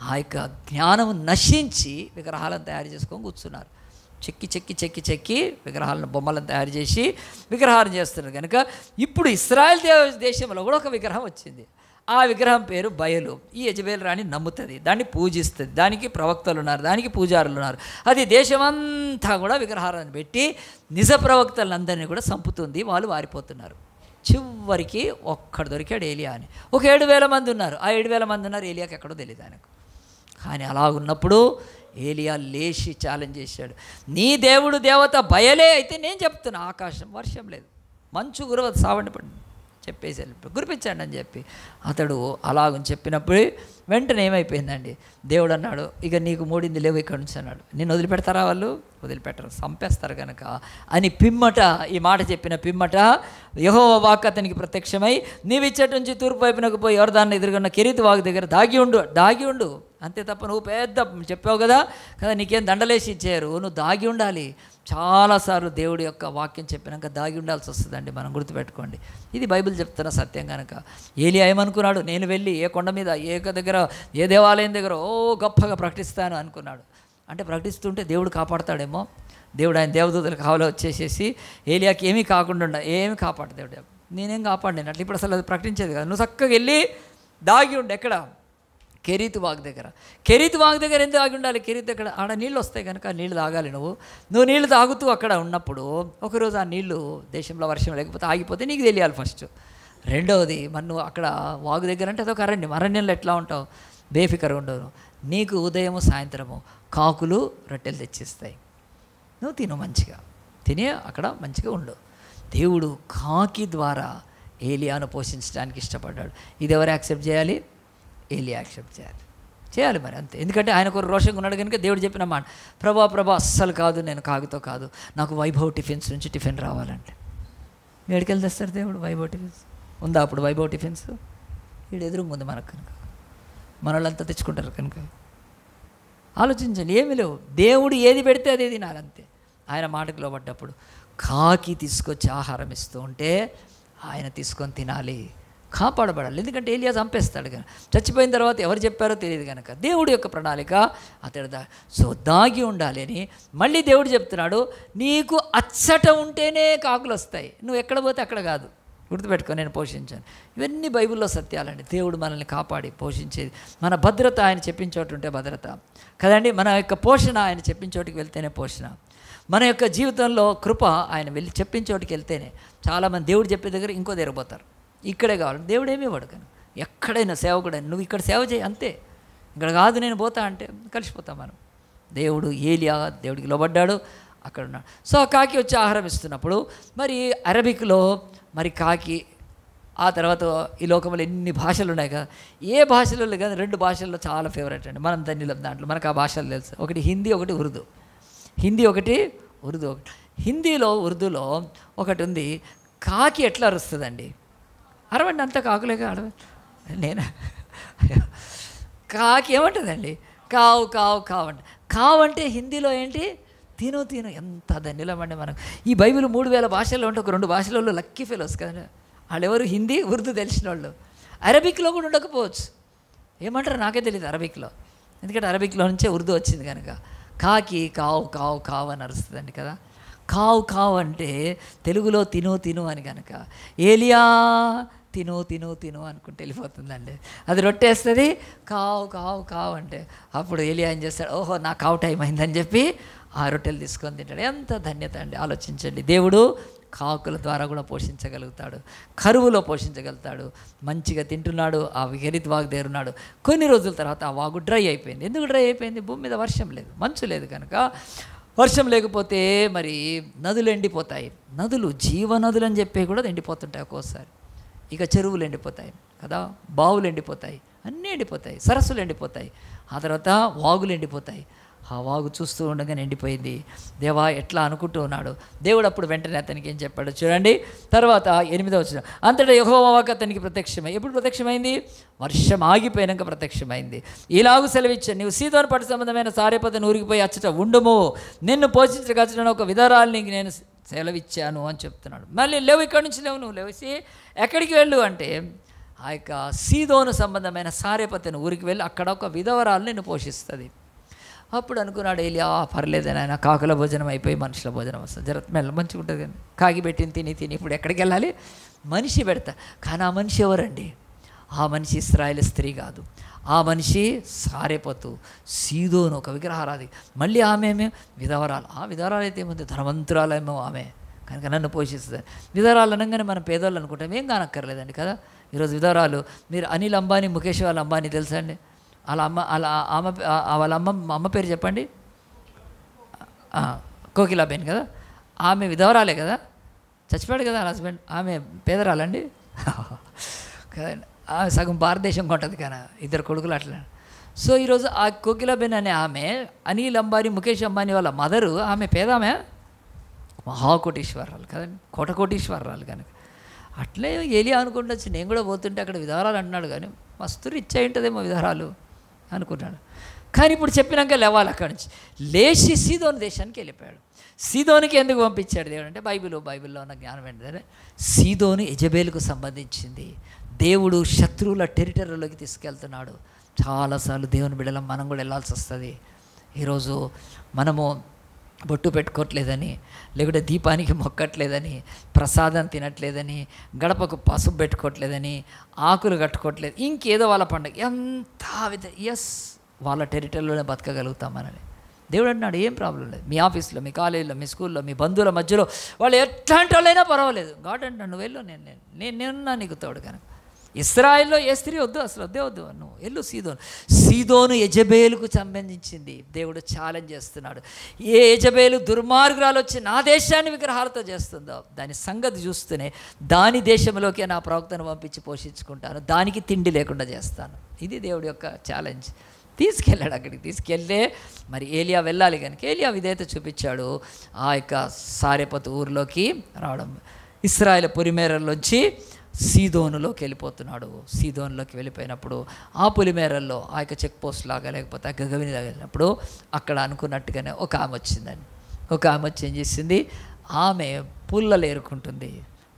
[SPEAKER 1] ఆ యొక్క జ్ఞానం నశించి విగ్రహాలను తయారు చేసుకొని కూర్చున్నారు. చెక్కి చెక్కి చెక్కి చెక్కి విగ్రహాలను, బొమ్మలను తయారు చేసి విగ్రహాలు చేస్తున్నారు. కనుక ఇప్పుడు ఇశ్రాయేల్ దేశంలో కూడా ఒక విగ్రహం వచ్చింది. ఆ విగ్రహం పేరు బయలు. ఈ యెజబెల్ రాణి నమ్ముతుంది, దాన్ని పూజిస్తుంది, దానికి ప్రవక్తలు ఉన్నారు, దానికి పూజారులు ఉన్నారు. అది దేశమంతా కూడా విగ్రహాలను పెట్టి నిజ ప్రవక్తలందరినీ కూడా చంపుతుంది. వాళ్ళు వారిపోతున్నారు. చివరికి ఒక్కడు దొరికాడు ఏలియా అని. ఒక 7,000 మంది ఉన్నారు. ఆ 7,000 మంది ఉన్నారు, ఏలియాకి ఎక్కడో తెలియదు ఆయనకు. కానీ అలా ఉన్నప్పుడు ఏలియా లేచి ఛాలెంజ్ చేశాడు, నీ దేవుడు దేవత బయలే అయితే నేను చెప్తున్నా, ఆకాశం వర్షం లేదు, మంచు కురవదు, సావండి పడి చెప్పేసి వెళ్ళిపోయి కురిపించండి అని చెప్పి అతడు అలాగని చెప్పినప్పుడే వెంటనే ఏమైపోయిందండి, దేవుడు అన్నాడు, ఇక నీకు మూడింది లేవు ఇక్కడ నుంచి అన్నాడు. నేను వదిలిపెడతారా? వాళ్ళు వదిలిపెట్టరు, చంపేస్తారు కనుక అని పిమ్మట, ఈ మాట చెప్పిన పిమ్మట యెహోవా వాక్కు అతనికి ప్రత్యక్షమై, నీవు ఇచ్చటి నుంచి తూర్పు వైపునకు పోయి యొర్దాను ఎదురుగున్న కెరీతు వాగు దగ్గర దాగి ఉండు అంతే తప్ప, నువ్వు పెద్ద చెప్పావు కదా నీకేం దండలేసి ఇచ్చారు, నువ్వు దాగి ఉండాలి. చాలాసార్లు దేవుడి యొక్క వాక్యం చెప్పినాక దాగి ఉండాల్సి వస్తుందండి, మనం గుర్తుపెట్టుకోండి. ఇది బైబిల్ చెప్తున్న సత్యం కనుక. ఏలియా ఏమనుకున్నాడు, నేను వెళ్ళి ఏ కొండ మీద ఏ దగ్గర ఏ దేవాలయం దగ్గర గొప్పగా ప్రకటిస్తాను అనుకున్నాడు. అంటే ప్రకటిస్తుంటే దేవుడు కాపాడతాడేమో, దేవుడు ఆయన దేవదూతలు కావాలో వచ్చేసేసి ఏలియాకి ఏమీ కాకుండా ఏమి కాపాడు దేవుడు, నేనేం కాపాడినాను అట్లా. ఇప్పుడు అసలు అది ప్రకటించేది కదా, నువ్వు చక్కగా వెళ్ళి దాగి ఉండు. ఎక్కడ? కెరీతు వాగు దగ్గర. కెరీతు వాగు దగ్గర ఎందుకు ఆగి ఉండాలి? కెరీతు దగ్గర ఆడ నీళ్ళు వస్తాయి కనుక నీళ్ళు తాగాలి. నువ్వు నీళ్ళు తాగుతూ అక్కడ ఉన్నప్పుడు ఒకరోజు ఆ నీళ్ళు దేశంలో వర్షం లేకపోతే ఆగిపోతే నీకు తెలియాలి ఫస్ట్. రెండవది, మరి నువ్వు అక్కడ వాగు దగ్గర అంటే అదొక అరణ్యంలో ఎట్లా ఉంటావు? బేఫికర్ ఉండవు. నీకు ఉదయము సాయంత్రము కాకులు రొట్టెలు తెచ్చిస్తాయి, నువ్వు తిను, మంచిగా తిని అక్కడ మంచిగా ఉండు. దేవుడు కాకి ద్వారా ఏలియాను పోషించడానికి ఇష్టపడ్డాడు. ఇది ఎవరు యాక్సెప్ట్ చేయాలి? ఏలియా యాక్సెప్ట్ చేయాలి మరి అంతే. ఎందుకంటే ఆయన ఒక రోషంగా ఉన్నాడు కనుక దేవుడు చెప్పిన మాట, ప్రభా అస్సలు కాదు, నేను కాకుతో కాదు, నాకు వైభవ్ టిఫిన్స్ నుంచి టిఫిన్ రావాలంటే ఎక్కడికి తెస్తారు దేవుడు? వైభవ్ టిఫిన్స్ ఉందా అప్పుడు? వైభవ్ టిఫిన్స్ వీడు ఎదురు ముందు మనకు కనుక మన వాళ్ళంతా తెచ్చుకుంటారు కనుక ఆలోచించండి. ఏమీ లేవు, దేవుడు ఏది పెడితే అదే తినాలంతే. ఆయన మాటకు లోబడ్డప్పుడు కాకి తీసుకొచ్చి ఆహారం ఇస్తూ ఉంటే ఆయన తీసుకొని తినాలి, కాపాడబడాలి. ఎందుకంటే ఏలియా చంపేస్తాడు కనుక, చచ్చిపోయిన తర్వాత ఎవరు చెప్పారో తెలియదు కనుక దేవుడి యొక్క ప్రణాళిక అతడు సో దాగి ఉండాలి అని మళ్ళీ దేవుడు చెప్తున్నాడు. నీకు అచ్చట ఉంటేనే కాకులు వస్తాయి, నువ్వు ఎక్కడ పోతే అక్కడ కాదు, గుర్తుపెట్టుకో, నేను పోషించాను. ఇవన్నీ బైబిల్లో సత్యాలండి. దేవుడు మనల్ని కాపాడి పోషించేది. మన భద్రత ఆయన చెప్పిన చోటు ఉంటే భద్రత కదండి, మన యొక్క పోషణ ఆయన చెప్పిన చోటుకి వెళ్తేనే పోషణ. మన యొక్క జీవితంలో కృప ఆయన వెళ్ళి చెప్పిన చోటుకి వెళ్తేనే. చాలామంది దేవుడు చెప్పే దగ్గర ఇంకో దగ్గర పోతారు, ఇక్కడే కావాలి, దేవుడు ఏమీ ఇవ్వడు. కానీ ఎక్కడైనా సేవకుడైనా నువ్వు ఇక్కడ సేవ చేయి అంతే, ఇక్కడ కాదు నేను పోతా అంటే కలిసిపోతాం మనం. దేవుడు ఏలియా దేవుడికి లోబడ్డాడు, అక్కడ ఉన్నాడు. సో కాకి వచ్చి ఆహారం ఇస్తున్నప్పుడు మరి అరబిక్లో మరి కాకి, ఆ తర్వాత ఈ లోకంలో ఎన్ని భాషలు ఉన్నాయి కదా, ఏ భాషలలో కానీ 2 భాషల్లో చాలా ఫేవరెట్ అండి మనం దాంట్లో మనకు ఆ భాషలు తెలుసు. ఒకటి హిందీ, ఒకటి ఉర్దూ. హిందీ ఒకటి, ఉర్దూ ఒకటి. హిందీలో ఉర్దూలో ఒకటి ఉంది, కాకి ఎట్లా అరుస్తుందండి, అరవండి అంతా కాకులేగా అరవండి. నేను కాకి ఏమంటుందండి, కావు కావు కావు అంటే. కావు అంటే హిందీలో ఏంటి? తిను. ఎంత ధన్యులమండి మనకు. ఈ బైబిల్ 3000 భాషల్లో ఉంటే ఒక 2 భాషలలో లక్కీ ఫెలోస్ కదా వాళ్ళు. ఎవరు? హిందీ ఉర్దూ తెలిసిన వాళ్ళు. అరబిక్లో కూడా ఉండకపోవచ్చు, ఏమంటారు నాకే తెలియదు అరబిక్లో, ఎందుకంటే అరబిక్లో నుంచే ఉర్దూ వచ్చింది కనుక. కాకి కావు కావు కావు అని అరుస్తుందండి కదా. కావు కావు అంటే తెలుగులో తిను అని కనుక, ఏలియా తిను అనుకుంటే వెళ్ళిపోతుందండి. అది రొట్టేస్తుంది, కావు కావు కావు అంటే అప్పుడు ఏలియా ఏం చేస్తాడు, ఓహో నా కావు టైం అయిందని చెప్పి ఆ రొట్టెలు తీసుకొని తింటాడు. ఎంత ధన్యత అండి, ఆలోచించండి. దేవుడు కాకుల ద్వారా కూడా పోషించగలుగుతాడు, కరువులో పోషించగలుగుతాడు. మంచిగా తింటున్నాడు, ఆ కెరీతు వాగు దగ్గర ఉన్నాడు. కొన్ని రోజుల తర్వాత ఆ వాగు డ్రై అయిపోయింది. ఎందుకు డ్రై అయిపోయింది? భూమి మీద వర్షం లేదు, మంచు లేదు కనుక. వర్షం లేకపోతే మరి నదులు ఎండిపోతాయి. నదులు జీవనదులు అని చెప్పి కూడా ఎండిపోతుంటాయి ఒక్కోసారి. ఇక చెరువులు ఎండిపోతాయి కదా, బావులు ఎండిపోతాయి, అన్నీ ఎండిపోతాయి, సరస్సులు ఎండిపోతాయి, ఆ తర్వాత వాగులు ఎండిపోతాయి. ఆ వాగు చూస్తూ ఉండగానే ఎండిపోయింది. దేవా ఎట్లా అనుకుంటూ ఉన్నాడు. దేవుడు అప్పుడు వెంటనే అతనికి ఏం చెప్పాడు చూడండి. తర్వాత 8వ వచనం, అంతటా యెహోవా వాక్కు అతనికి ప్రత్యక్షమై. ఎప్పుడు ప్రత్యక్షమైంది? వర్షం ఆగిపోయాక ప్రత్యక్షమైంది. ఇలాగూ సెలవిచ్చాను, నీవు సీదోను పట్టు సంబంధమైన సారెపతను ఊరికిపోయి అచ్చట ఉండుము, నిన్ను పోషించగచ్చడం ఒక విధవరాలిని నేను సెలవిచ్చాను అని చెప్తున్నాడు. మళ్ళీ లేవు, ఇక్కడి నుంచి లేవు, నువ్వు లేవేసి ఎక్కడికి వెళ్ళు అంటే ఆ యొక్క సీదోను సంబంధమైన సారెపతను ఊరికి వెళ్ళి అక్కడ ఒక విధవరాలు నిన్ను పోషిస్తుంది. అప్పుడు అనుకున్నాడు ఏలియా, పర్లేదని ఆయన కాకుల భోజనం అయిపోయి మనుషుల భోజనం వస్తుంది, జర మెల్ల మంచిగా ఉంటుంది కానీ కాకి పెట్టింది తిని ఇప్పుడు ఎక్కడికి వెళ్ళాలి? మనిషి పెడతా. కానీ ఆ మనిషి ఎవరండి? ఆ మనిషి ఇశ్రాయేలు స్త్రీ కాదు, ఆ మనిషి సారెపతు, సీదోను, ఒక విగ్రహారాధి. మళ్ళీ ఆమె విధవరాలు. ఆ విధవరాలు అయితే ఏముంది, ధనవంతురాలేమో ఆమె కనుక నన్ను పోషిస్తుంది. విధవరాలు అనగానే మనం పేదవాళ్ళు అనుకుంటాం, ఏం కానక్కర్లేదండి కదా. ఈరోజు విధవరాలు, మీరు అనిల్ అంబానీ, ముఖేష్ వాళ్ళ అంబానీ తెలుసా అండి? వాళ్ళ అమ్మ పేరు చెప్పండి. కోకిలాబేన్ కదా, ఆమె విధవరాలే కదా, చచ్చిపోయాడు కదా హస్బెండ్. ఆమె పేదరాలండి, కదండి. సగం భారతదేశం కొంటది కానీ ఇద్దరు కొడుకులు అట్లా. సో ఈరోజు ఆ కోకిలాబెన్ అనే ఆమె అనిల్ అంబానీ, ముఖేష్ అంబానీ వాళ్ళ మదరు, ఆమె పేదామె మహాకోటీశ్వరాలు కదండి, కోటకోటీశ్వరాలు కనుక. అట్లే ఏలియా అనుకుంటొచ్చు, నేను కూడా పోతుంటే అక్కడ విధారాలు అంటున్నాడు కానీ మస్తు రిచ్ అయి ఉంటుందేమో విధారాలు అనుకున్నాడు. కానీ ఇప్పుడు చెప్పినాక లేవాలి అక్కడి నుంచి, లేచి సీదోను దేశానికి వెళ్ళిపోయాడు. సీదోనికి ఎందుకు పంపించాడు దేవుడు అంటే బైబిల్లో ఉన్న జ్ఞానం ఏంటంటే, సీదోను యెజబెలుకు సంబంధించింది. దేవుడు శత్రువుల టెరిటరీలోకి తీసుకెళ్తున్నాడు. చాలాసార్లు దేవుని బిడ్డలం మనం కూడా వెళ్ళాల్సి వస్తుంది. ఈరోజు మనము బొట్టు పెట్టుకోవట్లేదని, లేకుంటే దీపానికి మొక్కట్లేదని, ప్రసాదం తినట్లేదని, గడపకు పసుపు పెట్టుకోవట్లేదని, ఆకులు కట్టుకోవట్లేదు, ఇంకేదో వాళ్ళ పండుగ ఎంత ఎస్ వాళ్ళ టెరిటరీలోనే బతకగలుగుతాం మనని. దేవుడు అంటున్నాడు ఏం ప్రాబ్లం లేదు, మీ ఆఫీస్లో, మీ కాలేజీలో, మీ స్కూల్లో, మీ బంధువుల మధ్యలో వాళ్ళు ఎట్లాంటి వాళ్ళైనా పర్వాలేదు. గాడ్ అంటాడు నువ్వు వెళ్ళు, నేనున్నా నీకు తోడు. కనుక ఇశ్రాయేల్లో ఏ స్త్రీ వద్దు, అసలు వద్దు, నువ్వు వెళ్ళు సీదోను యెజబెలుకు సంబంధించింది. దేవుడు ఛాలెంజ్ చేస్తున్నాడు. ఏ యెజబెలు దుర్మార్గురాలు వచ్చి నా దేశాన్ని విగ్రహాలతో చేస్తుందో దాని సంగతి చూస్తూనే దాని దేశంలోకి నా ప్రవక్తను పంపించి పోషించుకుంటాను, దానికి తిండి లేకుండా చేస్తాను. ఇది దేవుడి యొక్క ఛాలెంజ్. తీసుకెళ్ళాడు, అక్కడికి తీసుకెళ్ళే మరి ఏలియా వెళ్ళాలి కనుక ఏలియా విధేయత చూపించాడు. ఆ యొక్క సారెపతు ఊరిలోకి రావడం, ఇశ్రాయేలు పొలిమేరల్లోంచి సీదోనులోకి వెళ్ళిపోతున్నాడు. సీదోనులోకి వెళ్ళిపోయినప్పుడు ఆ పొలిమేరల్లో ఆ యొక్క చెక్ పోస్ట్ లాగా లేకపోతే ఆ గగవిని లాగా వెళ్ళినప్పుడు అక్కడ అనుకున్నట్టుగానే ఒక ఆమె వచ్చిందండి. ఒక ఆమె వచ్చి ఏం చేసింది, ఆమె పుల్లలు ఏరుకుంటుంది.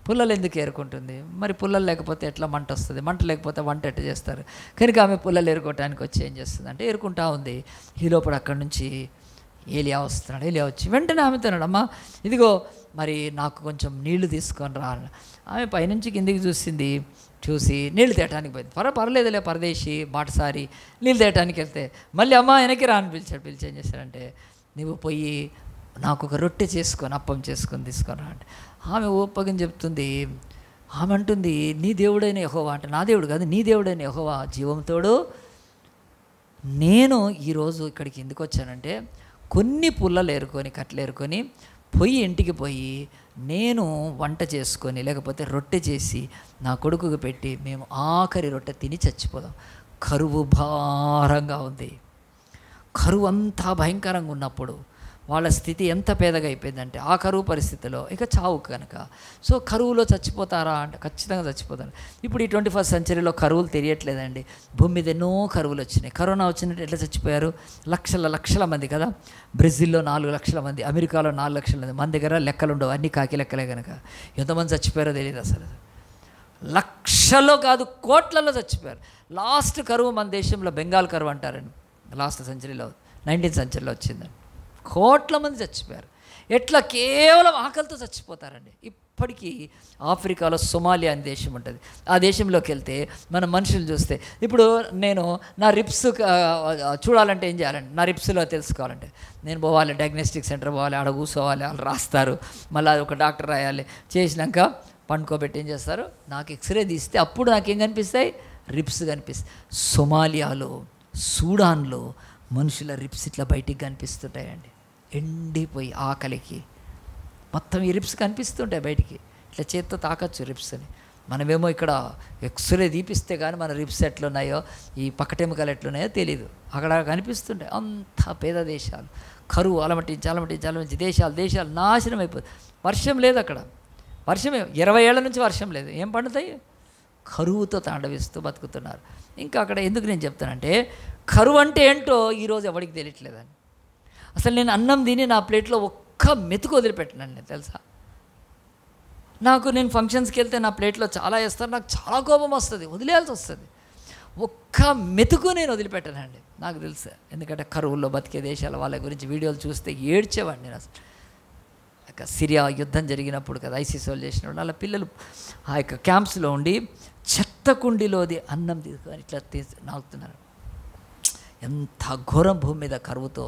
[SPEAKER 1] పుల్లలు ఎందుకు ఏరుకుంటుంది మరి? పుల్లలు లేకపోతే ఎట్లా మంట వస్తుంది? మంట లేకపోతే వంట ఎట్లా చేస్తారు? కనుక ఆమె పుల్లలు ఏరుకోవటానికి వచ్చి ఏం చేస్తుంది అంటే ఏరుకుంటా ఉంది. ఈ లోపల అక్కడి నుంచి ఏలియా వస్తున్నాడు. ఏలియా వచ్చి వెంటనే ఆమె తిన్నాడు, అమ్మా ఇదిగో మరి నాకు కొంచెం నీళ్లు తీసుకొని రా. ఆమె పైనుంచి కిందికి చూసి నీళ్లు తేయటానికి పోయింది. పర్లేదులే, పరదేశి బాటసారి, నీళ్ళు తేయటానికి వెళ్తే మళ్ళీ అమ్మ వెనక్కి రా అని పిలిచి ఏం చేశాడంటే, నువ్వు పోయి నాకు ఒక రొట్టె చేసుకొని అప్పం చేసుకొని తీసుకొని రా అంటే ఆమె ఓపగని చెప్తుంది. ఆమె అంటుంది నీ దేవుడైన యెహోవా అంటే, నా దేవుడు కాదు, నీ దేవుడైన యెహోవా జీవంతోడు నేను ఈరోజు ఇక్కడికి ఎందుకు వచ్చానంటే, కొన్ని పుల్లలు ఏరుకొని కట్టలు ఏరుకొని ఇంటికి పోయి నేను వంట చేసుకొని లేకపోతే రొట్టె చేసి నా కొడుకుకు పెట్టి మేము ఆఖరి రొట్టె తిని చచ్చిపోదాం. కరువు భారంగా ఉంది. కరువు అంతా భయంకరంగా ఉన్నప్పుడు వాళ్ళ స్థితి ఎంత పేదగా అయిపోయిందంటే ఆ కరువు పరిస్థితిలో ఇక చావు కనుక. సో కరువులో చచ్చిపోతారా అంటే ఖచ్చితంగా చచ్చిపోతారు. ఇప్పుడు ఈ 21st సెంచరీలో కరువులు తెలియట్లేదండి. భూమి మీద ఎన్నో కరువులు వచ్చినాయి. కరోనా వచ్చినట్టు ఎట్లా చచ్చిపోయారు? లక్షల మంది కదా. బ్రెజిల్లో 4 లక్షల మంది, అమెరికాలో 4 లక్షల మంది. మన దగ్గర లెక్కలు ఉండవు, అన్నీ కాకి లెక్కలే కనుక ఎంతమంది చచ్చిపోయారో తెలియదు అసలు. లక్షల్లో కాదు కోట్లలో చచ్చిపోయారు. లాస్ట్ కరువు మన దేశంలో బెంగాల్ కరువు అంటారండి. లాస్ట్ సెంచరీలో 19th సెంచరీలో వచ్చిందండి. కోట్ల మంది చచ్చిపోయారు. ఎట్లా కేవలం ఆకలితో చచ్చిపోతారండి. ఇప్పటికీ ఆఫ్రికాలో సొమాలియా అనే దేశం ఉంటుంది. ఆ దేశంలోకి వెళ్తే మన మనుషులు చూస్తే, ఇప్పుడు నేను నా రిప్స్ చూడాలంటే ఏం చేయాలండి? నా రిప్స్లో తెలుసుకోవాలంటే నేను పోవాలి, డయాగ్నోస్టిక్ సెంటర్ పోవాలి, ఆడ కూర్చోవాలి, వాళ్ళు రాస్తారు, మళ్ళీ ఒక డాక్టర్ రాయాలి. చేసినాక పండుకోబెట్టి ఏం చేస్తారు, నాకు ఎక్స్రే తీస్తే అప్పుడు నాకేం కనిపిస్తాయి? రిప్స్ కనిపిస్తాయి. సొమాలియాలో, సూడాన్లో మనుషుల రిప్స్ ఇట్లా బయటికి కనిపిస్తుంటాయండి. ఎండిపోయి ఆకలికి మొత్తం ఈ రిప్స్ కనిపిస్తుంటాయి బయటికి. ఇట్లా చేత్తో తాకచ్చు రిప్స్ని. మనమేమో ఇక్కడ ఎక్స్రే తీపిస్తే కానీ మన రిప్స్ ఎట్లున్నాయో, ఈ పక్కటెముకలు ఎట్లున్నాయో తెలీదు. అక్కడ కనిపిస్తుంటాయి. అంత పేద దేశాలు, కరువు అలమటించి దేశాలు నాశనం అయిపోతుంది. వర్షం లేదు అక్కడ. వర్షమే 20 ఏళ్ల నుంచి వర్షం లేదు. ఏం పండుతాయి? కరువుతో తాండవిస్తూ బతుకుతున్నారు. ఇంకా అక్కడ ఎందుకు నేను చెప్తానంటే, కరువు అంటే ఏంటో ఈరోజు ఎవరికి తెలియట్లేదని. అసలు నేను అన్నం తిని నా ప్లేట్లో ఒక్క మెతుకు వదిలిపెట్టినాను నేను, తెలుసా? నేను ఫంక్షన్స్కి వెళ్తే నా ప్లేట్లో చాలా వేస్తారు, నాకు చాలా కోపం వస్తుంది, వదిలేయాల్సి వస్తుంది. ఒక్క మెతుకు నేను వదిలిపెట్టానండి, నాకు తెలుసు. ఎందుకంటే కరువుల్లో బతికే దేశాల వాళ్ళ గురించి వీడియోలు చూస్తే ఏడ్చేవాడిని నేను. అసలు సిరియా యుద్ధం జరిగినప్పుడు కదా, ఐసిస్ వాళ్ళు చేసినప్పుడు వాళ్ళ పిల్లలు ఆ యొక్క క్యాంప్స్లో ఉండి చెత్త కుండీలోది అన్నం తీసుకొని ఇట్లా నాకుతున్నారు. ఎంత ఘోరం! భూమి మీద కరువుతో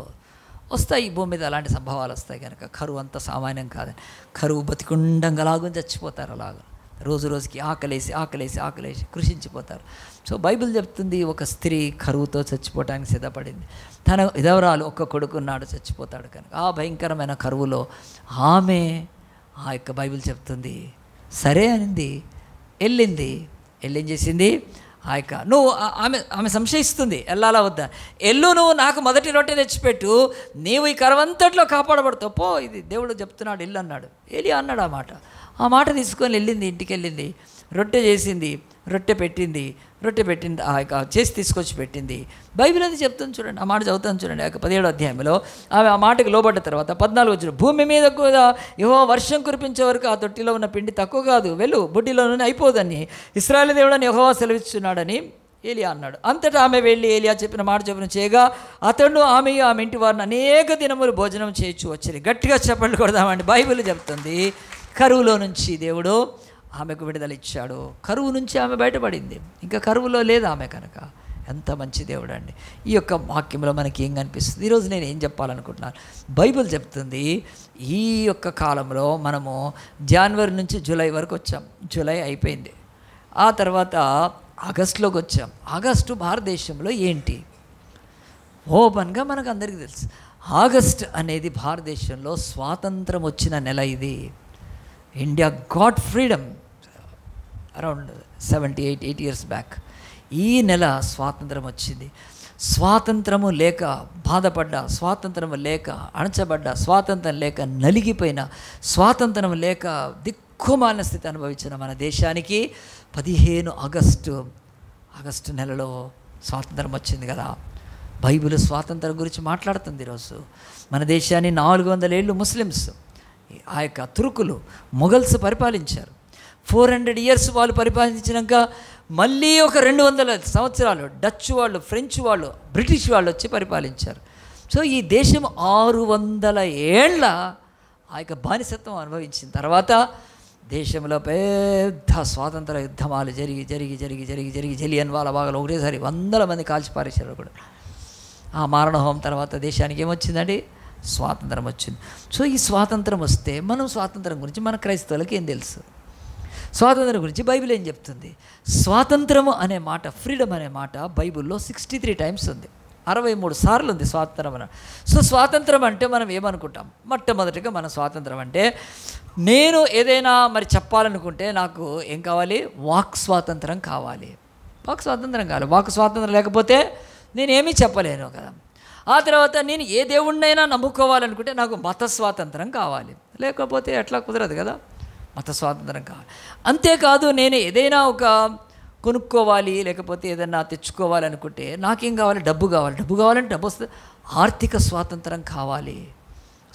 [SPEAKER 1] వస్తాయి, ఈ భూమి మీద అలాంటి సంభవాలు వస్తాయి కనుక కరువు అంత సామాన్యం కాదని. కరువు బతికుండంగా లాగుని చచ్చిపోతారు. అలాగా రోజుకి ఆకలేసి కృషించిపోతారు. సో బైబిల్ చెప్తుంది, ఒక స్త్రీ కరువుతో చచ్చిపోవటానికి సిద్ధపడింది. తన విధవరాలు ఒక్క కొడుకున్నాడు, చచ్చిపోతాడు కనుక. ఆ భయంకరమైన కరువులో ఆమె ఆ యొక్క బైబిల్ చెప్తుంది సరే అనింది. వెళ్ళింది. ఏం చేసింది? ఆ యొక్క నువ్వు ఆమె సంశయిస్తుంది, వెళ్ళాలా వద్దా. నువ్వు నాకు మొదటి రొట్టె తెచ్చిపెట్టు, నీవు ఈ కరవంతట్లో కాపాడబడతావు పో, ఇది దేవుడు చెప్తున్నాడు ఇల్లు అన్నాడు. ఏలియా అన్నాడు ఆ మాట తీసుకొని వెళ్ళింది, ఇంటికి వెళ్ళింది, రొట్టె చేసింది, రొట్టె పెట్టింది, ఆ యొక్క చేసి తీసుకొచ్చి పెట్టింది. బైబిల్ అది చెప్తుంది చూడండి, ఆ మాట చదువుతాను చూడండి. ఆ యొక్క 17వ అధ్యాయంలో ఆమె ఆ మాటకు లోబడ్డ తర్వాత 14 వచ్చిన, భూమి మీద కూడా యెహోవా వర్షం కురిపించే వరకు ఆ తొట్టిలో ఉన్న పిండి తక్కువ కాదు, వెళ్ళు బుడ్డిలోనే అయిపోదని ఇశ్రాయేలు దేవుడని యెహోవా సెలవిస్తున్నాడని ఏలియా అన్నాడు. అంతటా ఆమె వెళ్ళి ఏలియా చెప్పిన మాట చొప్పున చేయగా అతడు ఆమె ఇంటి వారిని అనేక దినములు భోజనం చేయొచ్చు వచ్చి. గట్టిగా చెప్పండి కొడదామండి. బైబిల్ చెప్తుంది కరువులో నుంచి దేవుడు ఆమెకు విడుదల ఇచ్చాడు. కరువు నుంచి ఆమె బయటపడింది, ఇంకా కరువులో లేదు ఆమె. కనుక ఎంత మంచి దేవుడు అండి. ఈ యొక్క వాక్యంలో మనకి ఏం కనిపిస్తుంది? ఈరోజు నేను ఏం చెప్పాలనుకుంటున్నాను, బైబిల్ చెప్తుంది ఈ యొక్క కాలంలో మనము జనవరి నుంచి జూలై వరకు వచ్చాం. జూలై అయిపోయింది, ఆ తర్వాత ఆగస్టులోకి వచ్చాం. ఆగస్టు భారతదేశంలో ఏంటి? ఓపెన్గా మనకు అందరికీ తెలుసు, ఆగస్ట్ అనేది భారతదేశంలో స్వాతంత్రం వచ్చిన నెల. ఇది India got freedom around 78 years back. ఈ నెల స్వాతంత్రం వచ్చింది. స్వాతంత్రము లేక బాధపడ్డ, స్వాతంత్రం లేక అణచబడ్డ, స్వాతంత్రం లేక నలిగిపోయిన, స్వాతంత్రం లేక దిక్కుమాలిన స్థితి అనుభవించిన మన దేశానికి 15 ఆగస్టు నెలలో స్వాతంత్రం వచ్చింది కదా. బైబిల్ స్వాతంత్రం గురించి మాట్లాడుతుంది. ఈరోజు మన దేశాన్ని 400 ఏళ్ళు ముస్లిమ్స్, ఆ యొక్క తుర్కులు, మొఘల్స్ పరిపాలించారు. 400 years వాళ్ళు పరిపాలించినాక మళ్ళీ ఒక 200 సంవత్సరాలు డచ్ వాళ్ళు, ఫ్రెంచ్ వాళ్ళు, బ్రిటిష్ వాళ్ళు వచ్చి పరిపాలించారు. సో ఈ దేశం 600 ఏళ్ళ ఆ యొక్క బానిసత్వం అనుభవించిన తర్వాత దేశంలో పెద్ద స్వాతంత్ర యుద్ధమాలు జరిగి జలియన్ వాలాబాగ్లో ఒకటేసారి 100 మంది కాల్చిపారేశారు కూడా. ఆ మారణహోమం తర్వాత దేశానికి ఏమొచ్చిందండి? స్వాతంత్రం వచ్చింది. సో ఈ స్వాతంత్రం వస్తే మనం స్వాతంత్రం గురించి మన క్రైస్తవులకి ఏం తెలుసు? స్వాతంత్రం గురించి బైబిల్ ఏం చెప్తుంది? స్వాతంత్రము అనే మాట, ఫ్రీడమ్ అనే మాట బైబిల్లో 63 times ఉంది, 63 సార్లు ఉంది స్వాతంత్రం అని. సో స్వాతంత్రం అంటే మనం ఏమనుకుంటాం? మొట్టమొదటిగా మన స్వాతంత్రం అంటే, నేను ఏదైనా మరి చెప్పాలనుకుంటే నాకు ఏం కావాలి? వాక్ స్వాతంత్రం కావాలి. వాక్ స్వాతంత్రం కావాలి. వాక్ స్వాతంత్రం లేకపోతే నేనేమీ చెప్పలేను కదా. ఆ తర్వాత నేను ఏ దేవుణ్ణైనా నమ్ముకోవాలనుకుంటే నాకు మత స్వాతంత్రం కావాలి, లేకపోతే ఎట్లా కుదరదు కదా. మత స్వాతంత్రం కావాలి. అంతేకాదు నేను ఏదైనా ఒక కొనుక్కోవాలి, లేకపోతే ఏదైనా తెచ్చుకోవాలనుకుంటే నాకేం కావాలి? డబ్బు కావాలి. డబ్బు కావాలంటే డబ్బు వస్తుంది. ఆర్థిక స్వాతంత్రం కావాలి.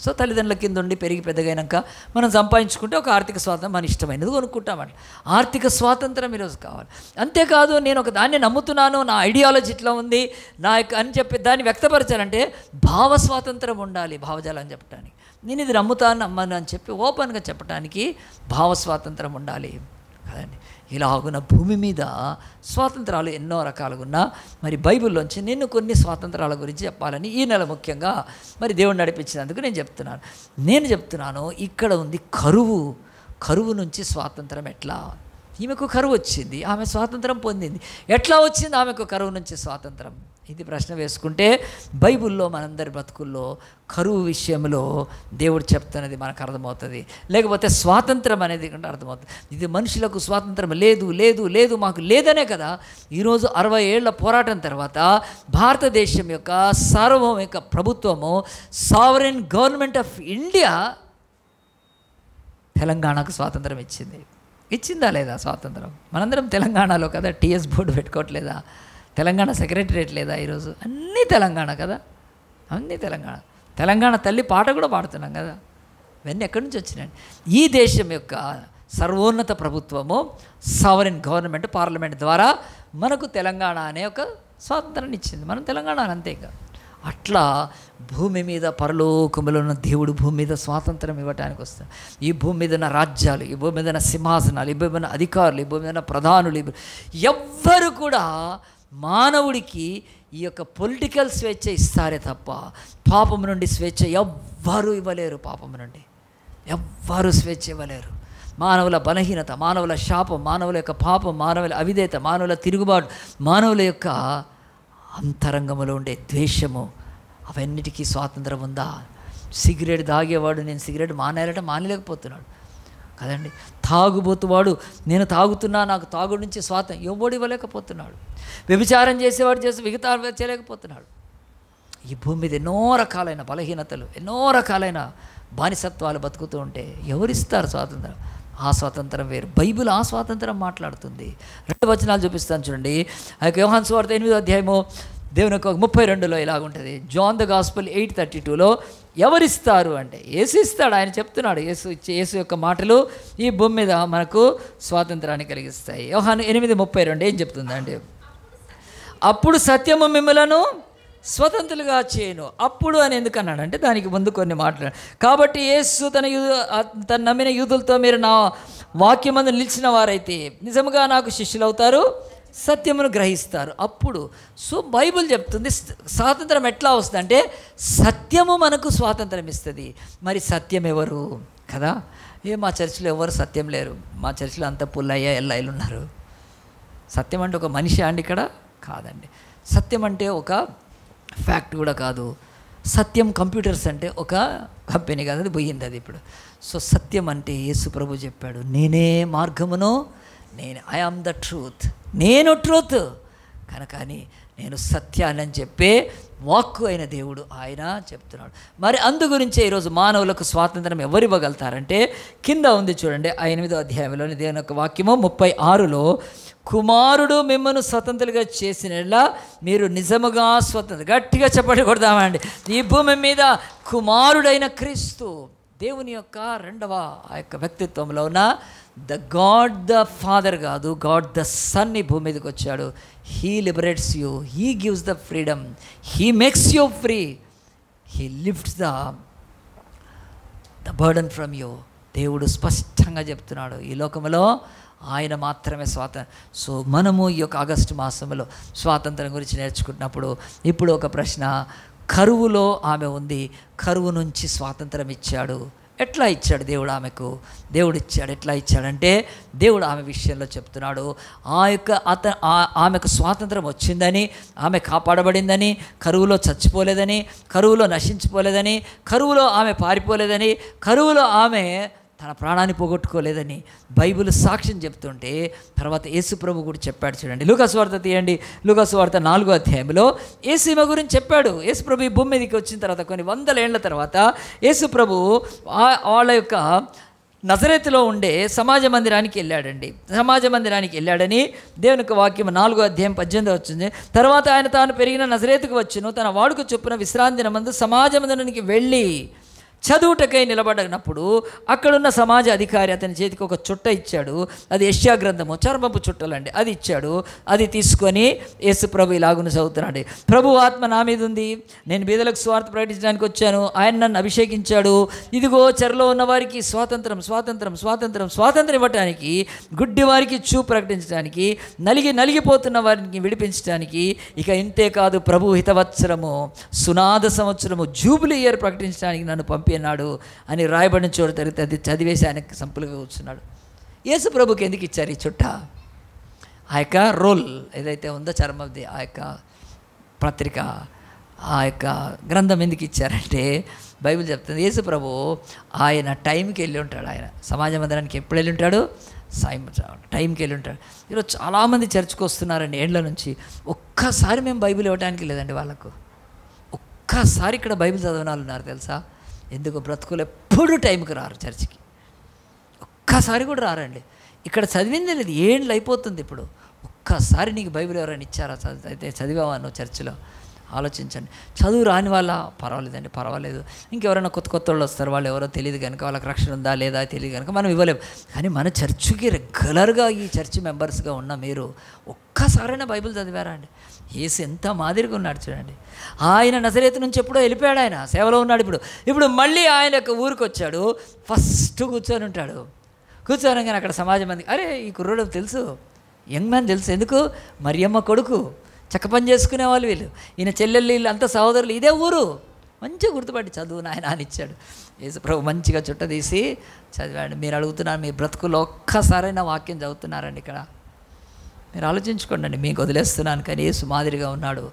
[SPEAKER 1] సో తల్లిదండ్రుల కింద ఉండి పెరిగి పెద్దగైనాక మనం సంపాదించుకుంటే ఒక ఆర్థిక స్వాతంత్రం, మన ఇష్టమైనది కొనుక్కుంటామంట. ఆర్థిక స్వాతంత్రం ఈరోజు కావాలి. అంతేకాదు నేను ఒక దాన్ని నమ్ముతున్నాను, నా ఐడియాలజీ ఇట్లా ఉంది నా యొక్క అని చెప్పి దాన్ని వ్యక్తపరచాలంటే భావ స్వాతంత్రం ఉండాలి. భావజాలం చెప్పడానికి, నేను ఇది నమ్మను అని చెప్పి ఓపెన్గా చెప్పడానికి భావ స్వాతంత్రం ఉండాలి కదండి. ఇలాగున్న భూమి మీద స్వాతంత్రాలు ఎన్నో రకాలుగా ఉన్నా మరి బైబిల్లోంచి నేను కొన్ని స్వాతంత్రాల గురించి చెప్పాలని ఈ నెల ముఖ్యంగా మరి దేవుడు నడిపించినందుకు నేను చెప్తున్నాను ఇక్కడ ఉంది కరువు నుంచి స్వాతంత్రం. ఎట్లా? ఈమెకు కరువు వచ్చింది, ఆమె స్వాతంత్రం పొందింది. ఎట్లా వచ్చింది ఆమెకు కరువు నుంచి స్వాతంత్రం? ఇది ప్రశ్న వేసుకుంటే బైబిల్లో మనందరి బ్రతుకుల్లో కరువు విషయంలో దేవుడు చెప్తున్నది మనకు అర్థమవుతుంది. లేకపోతే స్వాతంత్రం అనేది కంటే అర్థమవుతుంది. ఇది మనుషులకు స్వాతంత్రం లేదు మాకు లేదనే కదా ఈరోజు 60 ఏళ్ల పోరాటం తర్వాత భారతదేశం యొక్క సార్వభౌమిక ప్రభుత్వము, సావరెన్ గవర్నమెంట్ ఆఫ్ ఇండియా తెలంగాణకు స్వాతంత్రం ఇచ్చిందా లేదా? స్వాతంత్రం మనందరం తెలంగాణలో కదా, టీఎస్ బోర్డు పెట్టుకోవట్లేదా? తెలంగాణ సెక్రటరియట్ లేదా? ఈరోజు అన్నీ తెలంగాణ కదా, అన్నీ తెలంగాణ తల్లి పాట కూడా పాడుతున్నాం కదా. ఇవన్నీ ఎక్కడి నుంచి వచ్చినాయండి? ఈ దేశం యొక్క సర్వోన్నత ప్రభుత్వము, సావరెన్ గవర్నమెంట్, పార్లమెంట్ ద్వారా మనకు తెలంగాణ అనే ఒక స్వాతంత్రాన్ని ఇచ్చింది. మనం తెలంగాణ అంతేగా. అట్లా భూమి మీద పరలోకములో ఉన్న దేవుడు భూమి మీద స్వాతంత్రం ఇవ్వటానికి వస్తాడు. ఈ భూమి మీద ఉన్న రాజ్యాలు, ఈ భూమి మీద ఉన్న సింహాసనాలు, ఈ భూమి మీద ఉన్న అధికారులు, ఈ భూమి మీద ఉన్న ప్రధానులు, ఎవ్వరు కూడా మానవుడికి ఈ యొక్క పొలిటికల్ స్వేచ్ఛ ఇస్తారే తప్ప పాపము నుండి స్వేచ్ఛ ఎవ్వరూ ఇవ్వలేరు. పాపము నుండి ఎవ్వరూ స్వేచ్ఛ ఇవ్వలేరు. మానవుల బలహీనత, మానవుల శాపం, మానవుల యొక్క పాపం, మానవుల అవిధేయత, మానవుల తిరుగుబాటు, మానవుల యొక్క అంతరంగంలో ఉండే ద్వేషము, అవన్నిటికీ స్వాతంత్రం ఉందా? సిగరెట్ తాగేవాడు నేను సిగరెట్ మానేయాలంటే మానలేకపోతున్నాడు. కదండి. తాగుబోతువాడు నేను తాగుతున్నా, నాకు తాగుడు నుంచి స్వాతంత్రం ఎవడు ఇవ్వలేకపోతున్నాడు. వ్యభిచారం చేసేవాడు మిగతా చేయలేకపోతున్నాడు. ఈ భూమి మీద ఎన్నో రకాలైన బలహీనతలు, ఎన్నో రకాలైన బానిసత్వాలు బతుకుతూ ఉంటే ఎవరిస్తారు స్వాతంత్రం? ఆ స్వాతంత్రం వేరు. బైబిల్ ఆ స్వాతంత్రం మాట్లాడుతుంది. 2 వచనాలు చూపిస్తాను చూడండి. ఆ యొక్క యోహాను సువార్త 8వ అధ్యాయము దేవుని యొక్క 32లో ఇలాగుంటుంది. జాన్ ద గాస్పెల్ 8:32లో ఎవరిస్తారు అంటే యేసు ఇస్తాడు. ఆయన చెప్తున్నాడు, యేసు యొక్క మాటలు ఈ భూమి మీద మనకు స్వాతంత్రాన్ని కలిగిస్తాయి. యోహాను 8:32 ఏం చెప్తుందండి? అప్పుడు సత్యము మిమ్మలను స్వతంత్రులుగా చేయను. అప్పుడు అని ఎందుకు అన్నాడంటే దానికి ముందు కొన్ని మాట్లాడు. కాబట్టి యేసు తన నమ్మిన యూదులతో మీరు నా వాక్యమందు నిలిచిన వారైతే నిజముగా నాకు శిష్యులు అవుతారు, సత్యమును గ్రహిస్తారు. అప్పుడు బైబిల్ చెప్తుంది స్వాతంత్రం ఎట్లా వస్తుందంటే సత్యము మనకు స్వాతంత్రం ఇస్తుంది. మరి సత్యం ఎవరు కదా? మా చర్చిలో ఎవరు సత్యం లేరు. మా చర్చిలో అంతా పుల్లయ్య ఎల్లయ్యలు ఉన్నారు. సత్యం అంటే ఒక మనిషి అండి ఇక్కడ కాదండి. సత్యం అంటే ఒక ఫ్యాక్ట్ కూడా కాదు. సత్యం కంప్యూటర్స్ అంటే ఒక కంపెనీ కాదు, అది పోయింది అది ఇప్పుడు. సత్యం అంటే యేసు ప్రభు చెప్పాడు, నేనే మార్గమును, ఐ ఆమ్ ద ట్రూత్, నేను ట్రూత్ కనుకని నేను సత్యాన్ని అని చెప్పే వాక్కు అయిన దేవుడు ఆయన చెప్తున్నాడు. మరి అందు గురించే ఈరోజు మానవులకు స్వాతంత్రం ఎవరు ఇవ్వగలుగుతారంటే కింద ఉంది చూడండి. 8వ అధ్యాయంలోని దేవుని యొక్క వాక్యము 36లో కుమారుడు మిమ్మల్ని స్వతంత్రులుగా చేసినలా మీరు నిజముగా స్వతంత్ర. గట్టిగా చెప్పండి కొడదామండి. ఈ భూమి మీద కుమారుడైన క్రీస్తు దేవుని యొక్క రెండవ ఆ యొక్క వ్యక్తిత్వంలో ఉన్న గాడ్ ద ఫాదర్ కాదు, గాడ్ ద సన్ ఈ భూమి మీదకి వచ్చాడు. He liberates you, he gives the freedom, he makes you free, he lifts the burden from you. దేవుడు స్పష్టంగా చెప్తున్నాడు ఈ లోకంలో ఆయన మాత్రమే స్వాతంత్రం. మనము ఈ యొక్క ఆగస్టు మాసంలో స్వాతంత్రం గురించి నేర్చుకుంటున్నప్పుడు ఇప్పుడు ఒక ప్రశ్న, కరువులో ఆమె ఉంది, కరువు నుంచి స్వాతంత్రం ఇచ్చాడు. ఎట్లా ఇచ్చాడు దేవుడు ఆమెకు? దేవుడు ఇచ్చాడు. ఎట్లా ఇచ్చాడంటే దేవుడు ఆమె విషయంలో చెప్తున్నాడు, ఆమెకు స్వాతంత్రం వచ్చిందని, ఆమె కాపాడబడిందని, కరువులో చచ్చిపోలేదని, కరువులో నశించిపోలేదని, కరువులో ఆమె పారిపోలేదని, కరువులో ఆమె తన ప్రాణాన్ని పోగొట్టుకోలేదని బైబిల్ సాక్ష్యం చెప్తుంటే తర్వాత యేసు ప్రభు కూడా చెప్పాడు. చూడండి, లూకాసు వార్త తీయండి. లూకాసు వార్త 4వ అధ్యాయంలో యేసు ఈమె గురించి చెప్పాడు. యేసు ప్రభు ఈ భూమి మీదకి వచ్చిన తర్వాత కొన్ని వందల ఏళ్ల తర్వాత యేసు ప్రభు వాళ్ళ యొక్క నజరేతులో ఉండే సమాజ మందిరానికి వెళ్ళాడండి. సమాజ మందిరానికి వెళ్ళాడని దేవుని యొక్క వాక్యం 4వ అధ్యాయం 18 వచ్చింది. తర్వాత ఆయన తాను పెరిగిన నజరేతుకు వచ్చును, తన వాడుకు చొప్పున విశ్రాంతి దినమందు సమాజ మందిరానికి వెళ్ళి చదువుటకై నిలబడినప్పుడు అక్కడున్న సమాజ అధికారి అతని చేతికి ఒక చుట్ట ఇచ్చాడు. అది యెషయా గ్రంథము, చర్మపు చుట్టలండి. అది ఇచ్చాడు. అది తీసుకొని యేసు ప్రభు ఇలాగును చదువుతున్నాడు, ప్రభు ఆత్మ నా మీద ఉంది, నేను బీదలకు స్వార్థ ప్రకటించడానికి వచ్చాను, ఆయన నన్ను అభిషేకించాడు. ఇదిగో చెరలో ఉన్న వారికి స్వాతంత్రం, స్వాతంత్రం, స్వాతంత్రం, స్వాతంత్రం ఇవ్వటానికి, గుడ్డి వారికి చూపు ప్రకటించడానికి, నలిగిపోతున్న వారికి విడిపించడానికి, ఇక ఇంతే కాదు ప్రభు హితవత్సరము, సునాద సంవత్సరము, జూబిలీ ఇయర్ ప్రకటించడానికి నన్ను పంపి అన్నాడు అని రాయబడిన చోట జరిగితే అది చదివేసి ఆయనకి సంపులుగా కూర్చున్నాడు. యేసు ప్రభుకి ఎందుకు ఇచ్చారు ఈ చుట్ట? ఆ యొక్క రోల్ ఏదైతే ఉందో చర్మది, ఆ యొక్క పత్రిక, ఆ యొక్క గ్రంథం ఎందుకు ఇచ్చారంటే బైబిల్ చెప్తుంది యేసు ప్రభు ఆయన టైంకి వెళ్ళి ఉంటాడు. ఆయన సమాజ మందిరానికి ఎప్పుడు వెళ్ళి ఉంటాడు? టైంకి వెళ్ళి ఉంటాడు. ఈరోజు చాలామంది చర్చకు వస్తున్నారండి ఏండ్ల నుంచి. ఒక్కసారి మేము బైబిల్ ఇవ్వడానికి లేదండి వాళ్ళకు. ఒక్కసారి ఇక్కడ బైబిల్ చదవని వాళ్ళు ఉన్నారు తెలుసా? ఎందుకు? బ్రతుకులు ఎప్పుడు టైంకి రారు చర్చికి. ఒక్కసారి కూడా రారండి. ఇక్కడ చదివింది లేదు, ఏండ్లు అయిపోతుంది. ఇప్పుడు ఒక్కసారి నీకు బైబిల్ ఎవరైనా ఇచ్చారా? అయితే చదివావా నువ్వు చర్చిలో? ఆలోచించండి. చదువు రాని వాళ్ళ పర్వాలేదండి, పర్వాలేదు. ఇంకెవరైనా కొత్త వాళ్ళు వస్తారు, వాళ్ళు ఎవరో తెలియదు కనుక, వాళ్ళకి రక్షణ ఉందా లేదా తెలియదు కనుక మనం ఇవ్వలేము. కానీ మన చర్చికి రెగ్యులర్గా ఈ చర్చి మెంబర్స్గా ఉన్న మీరు ఒక్కసారైనా బైబిల్ చదివారా అండి? యేసు ఎంత మాదిరిగా ఉన్నాడు చూడండి. ఆయన నజరేతు నుంచి ఎప్పుడో వెళ్ళిపోయాడు, ఆయన సేవలో ఉన్నాడు. ఇప్పుడు మళ్ళీ ఆయన యొక్క ఊరికి వచ్చాడు. ఫస్ట్ కూర్చొని ఉంటాడు. కూర్చోనగానే అక్కడ సమాజం మంది, అరే ఈ కుర్రోడు తెలుసు, యంగ్ మ్యాన్ తెలుసు. ఎందుకు? మరియమ్మ కొడుకు, చక్క పని చేసుకునే వాళ్ళు వీళ్ళు, ఈయన చెల్లెళ్ళు, వీళ్ళు అంతా సహోదరులు, ఇదే ఊరు, మంచిగా గుర్తుపట్టి చదువు నాయన అని ఇచ్చాడు. యేసు ప్రభు మంచిగా చుట్ట తీసి చదివాడు. మీరు అడుగుతున్నారు, మీ బ్రతుకులో ఒక్కసారైనా వాక్యం చదువుతున్నారండి ఇక్కడ? మీరు ఆలోచించుకోండి. మీకు వదిలేస్తున్నాను, కానీ యేసు మాదిరిగా ఉన్నాడు.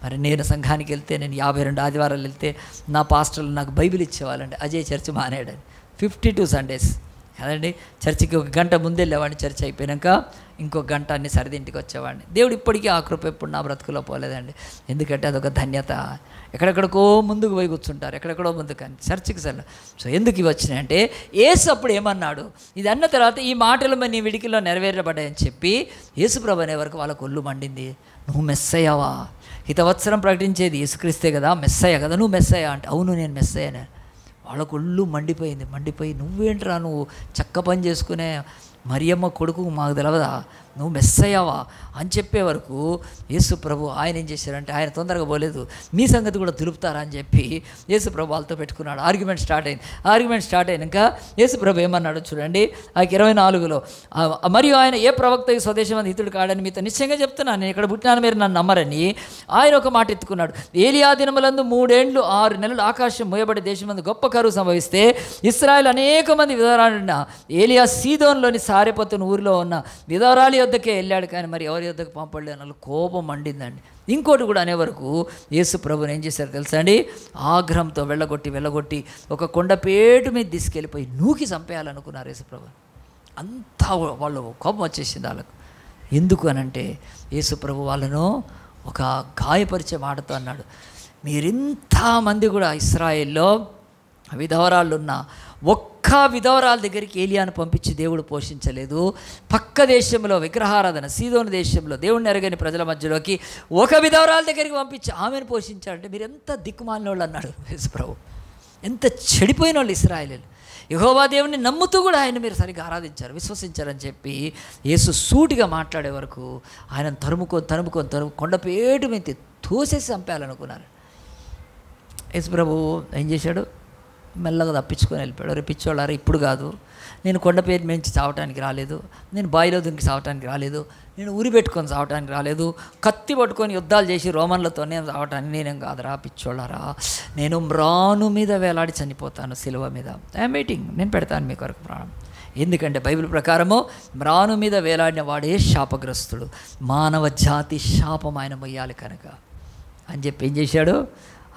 [SPEAKER 1] మరి నేను సంఘానికి వెళ్తే, నేను 52 ఆదివారాలు వెళ్తే నా పాస్టర్లు నాకు బైబిల్ ఇచ్చేవాళ్ళండి. అజయ్ చర్చ్ మానేయడని 52 సండేస్ కదండి. చర్చికి ఒక గంట ముందు వెళ్ళేవాడిని, చర్చ్ అయిపోయాక ఇంకొక గంట అన్ని సరిదింటికి వచ్చేవాడిని. దేవుడు ఇప్పటికీ ఆ కృప ఎప్పుడు నా బ్రతుకులో పోలేదండి. ఎందుకంటే అదొక ధన్యత. ఎక్కడెక్కడికో ముందుకు పోయి కూర్చుంటారు, ఎక్కడెక్కడో ముందుకు, కానీ చర్చికి సరే. సో ఎందుకు ఇవి వచ్చినాయంటే యేసు అప్పుడు ఏమన్నాడు, ఇది అన్న తర్వాత ఈ మాటలు నీ విడికిలో నెరవేరబడ్డాయని చెప్పి యేసుప్రభు అనే వరకు వాళ్ళకు ఒళ్ళు మండింది. నువ్వు మెస్సయ్యావా? హితవత్సరం ప్రకటించేది యేసుక్రీస్తే కదా, మెస్సయ్య కదా, నువ్వు మెస్సయ్య అంటే అవును నేను మెస్సయ్యనే. వాళ్ళకు ఒళ్ళు మండిపోయి నువ్వేంట్రా, నువ్వు చక్క పని చేసుకునే మరియమ్మ కొడుకు మాకు తెలవదా, నువ్వు మెస్సయ్యావా అని చెప్పే వరకు యేసు ప్రభు ఆయన ఏం చేశారంటే, ఆయన తొందరగా పోలేదు, మీ సంగతి కూడా దులుపుతారా అని చెప్పి యేసు ప్రభు వాళ్ళతో పెట్టుకున్నాడు. ఆర్గ్యుమెంట్ స్టార్ట్ అయినాక యేసు ప్రభు ఏమన్నాడు చూడండి, ఆ 24లో, మరియు ఆయన ఏ ప్రవక్తకి స్వదేశం హితుడు కాడని మీతో నిశ్చయంగా చెప్తున్నాను, నేను ఇక్కడ పుట్టినాను, మీరు నన్ను నమ్మరని ఆయన ఒక మాట ఎత్తుకున్నాడు. ఏలియా దినములందు 3 ఏళ్ళు 6 నెలలు ఆకాశం మూయబడి దేశమందు గొప్ప కరువు సంభవిస్తే ఇశ్రాయేలు అనేక మంది విధవరాలున్న ఏలియా సీదోన్లోని సారెపతుని ఊరిలో ఉన్న విధవరాలి యొద్దకే వెళ్ళాడు, కానీ మరి ఎవరి యొద్దకు పంపడలేదు. అన్న కోపం మండిందండి. ఇంకోటి కూడా అనేవరకు యేసు ప్రభుని ఏం చేశారు తెలుసా అండి, ఆగ్రహంతో వెళ్ళగొట్టి ఒక కొండపేటు మీద తీసుకెళ్ళిపోయి నూకి చంపేయాలనుకున్నారు యేసు ప్రభు. అంతా వాళ్ళు కోపం వచ్చేసింది వాళ్ళకు. ఎందుకు అనంటే యేసు ప్రభు వాళ్ళను ఒక గాయపరిచే మాటతో అన్నాడు, మీరింతమంది కూడా ఇశ్రాయేల్లో విధవరాళ్ళు ఉన్న ఒక్క విధవరాల దగ్గరికి ఏలియాను పంపించి దేవుడు పోషించలేదు. పక్క దేశంలో విగ్రహారాధన, సీదోను దేశంలో దేవుడిని ఎరగని ప్రజల మధ్యలోకి ఒక విధవరాల దగ్గరికి పంపించి ఆమెను పోషించాడంటే మీరు ఎంత దిక్కుమాలిన వాళ్ళు అన్నాడు యేసు ప్రభు. ఎంత చెడిపోయిన వాళ్ళు ఇశ్రాయేలీయులు. యెహోవా దేవుని నమ్ముతూ కూడా ఆయన మీరు సరిగ్గా ఆరాధించారు, విశ్వసించారని చెప్పి యేసు సూటిగా మాట్లాడే వరకు ఆయన తరుముకొని కొండపేటు మీద తోసేసి చంపేయాలనుకున్నారు. యేసు ప్రభు ఏం చేశాడు, మెల్లగా తప్పించుకొని వెళ్ళిపోయాడు. రేపు పిచ్చోళ్ళారా, ఇప్పుడు కాదు, నేను కొండపేరు మించి చావటానికి రాలేదు, నేను బావిలో దునికి చావటానికి రాలేదు, నేను ఉరి పెట్టుకొని చావటానికి రాలేదు, కత్తి పట్టుకొని యుద్ధాలు చేసి రోమన్లతో నేను చావటానికి నేనేం కాదురా పిచ్చోళ్ళారా, నేను మ్రాను మీద వేలాడి చనిపోతాను సిలువ మీద. ఐఎమ్ వెయిటింగ్, నేను పెడతాను మీ కొరకు ప్రాణం. ఎందుకంటే బైబిల్ ప్రకారము మ్రాను మీద వేలాడిన వాడే శాపగ్రస్తుడు, మానవ జాతి శాపం ఆయన మొయ్యాలి కనుక అని చెప్పి ఏం చేశాడు,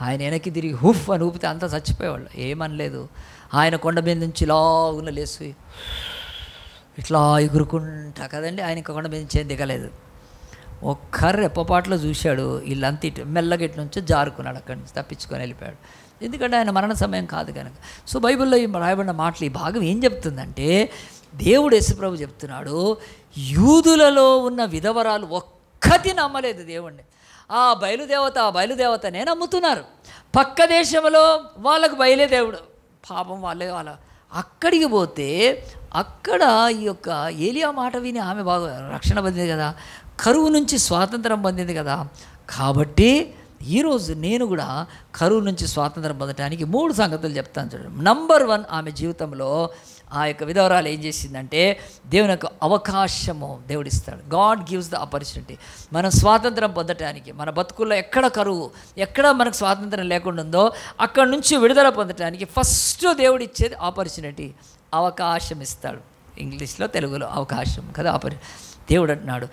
[SPEAKER 1] ఆయన వెనక్కి తిరిగి హుఫ్ అని ఊపితే అంతా చచ్చిపోయేవాళ్ళు, ఏమనలేదు. ఆయన కొండ మీద నుంచి లాగున లేసి ఇట్లా ఎగురుకుంటా కదండి, ఆయన కొండ మీద నుంచి ఏం దిగలేదు. ఒక్క రెప్పపాట్లో చూశాడు, వీళ్ళంతా ఇటు మెల్లగా ఇటు నుంచి జారుకున్నాడు, అక్కడి నుంచి తప్పించుకొని వెళ్ళిపోయాడు. ఎందుకంటే ఆయన మరణ సమయం కాదు కనుక. సో బైబిల్లో రాయబడిన మాటలు ఈ భాగం ఏం చెప్తుందంటే, దేవుడు యేసుప్రభు చెప్తున్నాడు, యూదులలో ఉన్న విధవరాలు ఒక్కటి నమ్మలేదు దేవుణ్ణి. ఆ బయలుదేవతనే నమ్ముతున్నారు. పక్క దేశంలో వాళ్ళకు బయలుదేవుడు, పాపం వాళ్ళ అక్కడికి పోతే అక్కడ ఈ యొక్క ఏలియా మాట విని ఆమె బాగా రక్షణ పొందింది కదా, కరువు నుంచి స్వాతంత్రం పొందింది కదా. కాబట్టి ఈరోజు నేను కూడా కరువు నుంచి స్వాతంత్రం పొందడానికి 3 సంగతులు చెప్తాను చూడండి. నంబర్ 1, ఆమె జీవితంలో ఆ యొక్క విధవరాలు ఏం చేసిందంటే, దేవుని యొక్క అవకాశము దేవుడిస్తాడు. God gives the opportunity. మనం స్వాతంత్రం పొందటానికి, మన బతుకుల్లో ఎక్కడ కరువు, ఎక్కడ మనకు స్వాతంత్రం లేకుండా ఉందో అక్కడ నుంచి విడుదల పొందటానికి ఫస్ట్ దేవుడు ఇచ్చేది ఆపర్చునిటీ, అవకాశం ఇస్తాడు. ఇంగ్లీష్లో తెలుగులో అవకాశం కదా, దేవుడు అంటున్నాడు.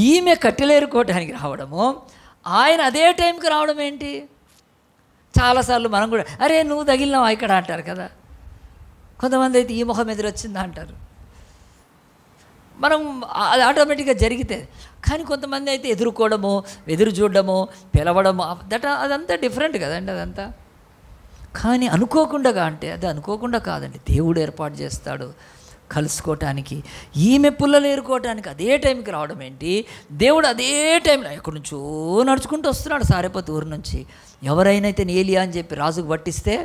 [SPEAKER 1] ఈమె కట్టెలేరుకోవడానికి రావడము, ఆయన అదే టైంకి రావడం ఏంటి? చాలాసార్లు మనం కూడా అరే నువ్వు తగిలినావా ఇక్కడ అంటారు కదా. కొంతమంది అయితే ఈ ముఖం ఎదురొచ్చిందా అంటారు, మనం అది ఆటోమేటిక్గా జరిగితే. కానీ కొంతమంది అయితే ఎదుర్కోవడము, ఎదురు చూడడము, పిలవడము, అదంతా డిఫరెంట్ కదండి అదంతా. కానీ అనుకోకుండా అంటే అది అనుకోకుండా కాదండి, దేవుడు ఏర్పాటు చేస్తాడు కలుసుకోవటానికి. ఈమె పుల్లలు ఏరుకోవటానికి అదే టైంకి రావడం ఏంటి? దేవుడు అదే టైంలో ఎక్కడి నుంచో నడుచుకుంటూ వస్తున్నాడు సారెపతు ఊరు నుంచి. ఎవరైనా అయితే ఏలియా అని చెప్పి రాజుకు పట్టిస్తే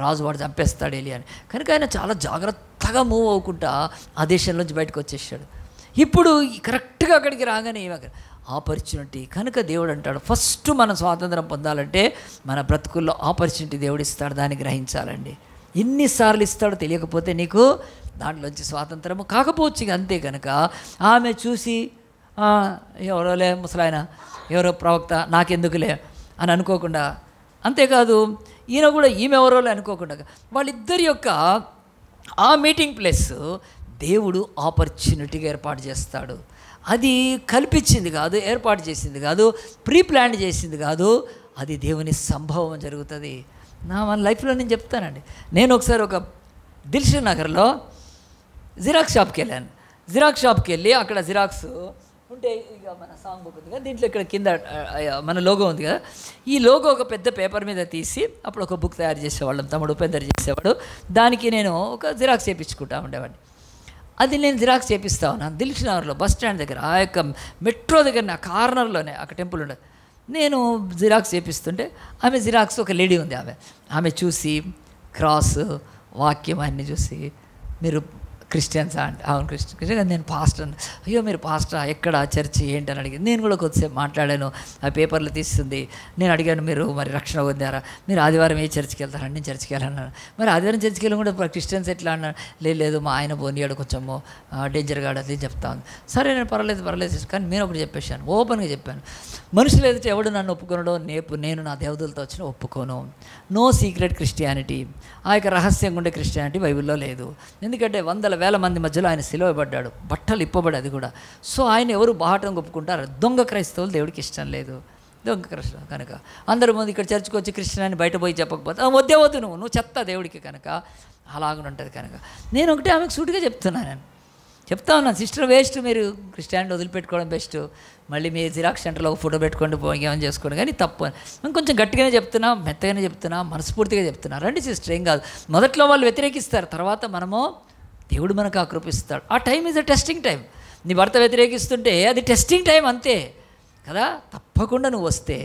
[SPEAKER 1] రాజు వాడు చంపేస్తాడు ఏలియాని. కనుక ఆయన చాలా జాగ్రత్తగా మూవ్ అవ్వకుండా ఆ దేశంలోంచి బయటకు వచ్చేసాడు. ఇప్పుడు కరెక్ట్గా అక్కడికి రాగానే ఆపర్చునిటీ. కనుక దేవుడు అంటాడు, ఫస్ట్ మనం స్వాతంత్రం పొందాలంటే మన బ్రతుకుల్లో ఆపర్చునిటీ దేవుడు ఇస్తాడు, దాన్ని గ్రహించాలండి. ఎన్నిసార్లు ఇస్తాడో తెలియకపోతే నీకు దాంట్లోంచి స్వాతంత్రము కాకపోవచ్చు. ఇక అంతే. కనుక ఆమె చూసి ఎవరోలే ముసలాయన, ఎవరో ప్రవక్త, నాకెందుకులే అని అనుకోకుండా, అంతేకాదు ఈయన కూడా ఈమె ఎవరోలే అనుకోకుండా, వాళ్ళిద్దరి యొక్క ఆ మీటింగ్ ప్లేస్ దేవుడు ఆపర్చునిటీగా ఏర్పాటు చేస్తాడు. అది కల్పించింది కాదు, ఏర్పాటు చేసింది కాదు, ప్రీ ప్లాన్ చేసింది కాదు, అది దేవుని సంభవం జరుగుతుంది. మన లైఫ్లో నేను చెప్తానండి. నేను ఒకసారి ఒక దిల్షుక్ నగర్లో జిరాక్స్ షాప్కి వెళ్ళాను. జిరాక్స్ షాప్కి వెళ్ళి అక్కడ జిరాక్స్ ఉంటే ఇక మన సాంగ్ బుక్ ఉంది కదా, దీంట్లో ఇక్కడ కింద మన లోగో ఉంది కదా, ఈ లోగో ఒక పెద్ద పేపర్ మీద తీసి అప్పుడు ఒక బుక్ తయారు చేసేవాళ్ళం, తమ్ముడు ఉపేందర్ చేసేవాడు. దానికి నేను ఒక జిరాక్స్ చేయించుకుంటా ఉండేవాడిని. అది నేను జిరాక్స్ చేపిస్తా ఉన్నాను దిల్షుక్ నగర్లో బస్ స్టాండ్ దగ్గర, ఆ యొక్క మెట్రో దగ్గర ఆ కార్నర్లోనే అక్కడ టెంపుల్ ఉండదు. నేను జిరాక్స్ చేపిస్తుంటే ఆమె జిరాక్స్ ఒక లేడీ ఉంది, ఆమె చూసి క్రాస్ వాక్యం అన్నీ చూసి, మీరు క్రిస్టియన్సా అంటే అవును క్రిస్టియన్, నేను పాస్టర్. అయ్యో మీరు పాస్టరా, ఎక్కడ చర్చి ఏంటని అడిగింది. నేను కూడా కొద్దిసేపు మాట్లాడాను, ఆ పేపర్లు తీస్తుంది. నేను అడిగాను, మీరు మరి రక్షణ పొందారా, మీరు ఆదివారం ఏ చర్చికి వెళ్తారండి? నేను చర్చికి వెళ్ళాను. మరి ఆదివారం చర్చికి వెళ్ళి కూడా క్రిస్టియన్స్ ఎట్లా అన్నాను. లేదు మా ఆయన పోనీయాడు, కొంచెము డేంజర్ గాడు అది చెప్తాను. సరే నేను పర్వాలేదు కానీ నేను ఒకటి చెప్పేశాను, ఓపెన్గా చెప్పాను, మనుషులు ఎదుట ఎవడు నన్ను ఒప్పుకొనడో నేను నా దేవతలతో వచ్చిన ఒప్పుకోను. నో సీక్రెట్ క్రిస్టియానిటీ, ఆ యొక్క రహస్యంగా ఉండే క్రిస్టియానిటీ బైబిల్లో లేదు. ఎందుకంటే వేల మంది మధ్యలో ఆయన సిలువబడ్డాడు, బట్టలు ఇప్పబడి అది కూడా. సో ఆయన ఎవరు బాహటం ఒప్పుకుంటారు? దొంగ క్రైస్తవులు దేవుడికి ఇష్టం లేదు. దొంగ క్రైస్తవం కనుక అందరూ ముందు ఇక్కడ చర్చికి వచ్చి క్రిస్టియన్ అని బయట పోయి చెప్పకపోతే వద్దు నువ్వు చెత్త దేవుడికి కనుక అలాగనే ఉంటుంది. కనుక నేను ఒకటే ఆమెకు సూటిగా చెప్తా ఉన్నాను, సిస్టర్ వేస్ట్, మీరు క్రిస్టియానిటీ వదిలిపెట్టుకోవడం బెస్ట్, మళ్ళీ మీ జిరాక్స్ సెంటర్లో ఒక ఫోటో పెట్టుకోండి ఏమని చేసుకోండి, కానీ తప్పు. నేను కొంచెం గట్టిగానే చెప్తున్నా, మెత్తగానే చెప్తున్నా, మనస్ఫూర్తిగా చెప్తున్నా. రండి సిస్టర్, ఏం కాదు. మొదట్లో వాళ్ళు వ్యతిరేకిస్తారు, తర్వాత మనము దేవుడు మనకు ఆకృపిస్తాడు. ఆ time is a testing time. నీ భర్త వ్యతిరేకిస్తుంటే అది టెస్టింగ్ టైం అంతే కదా. తప్పకుండా నువ్వు వస్తే,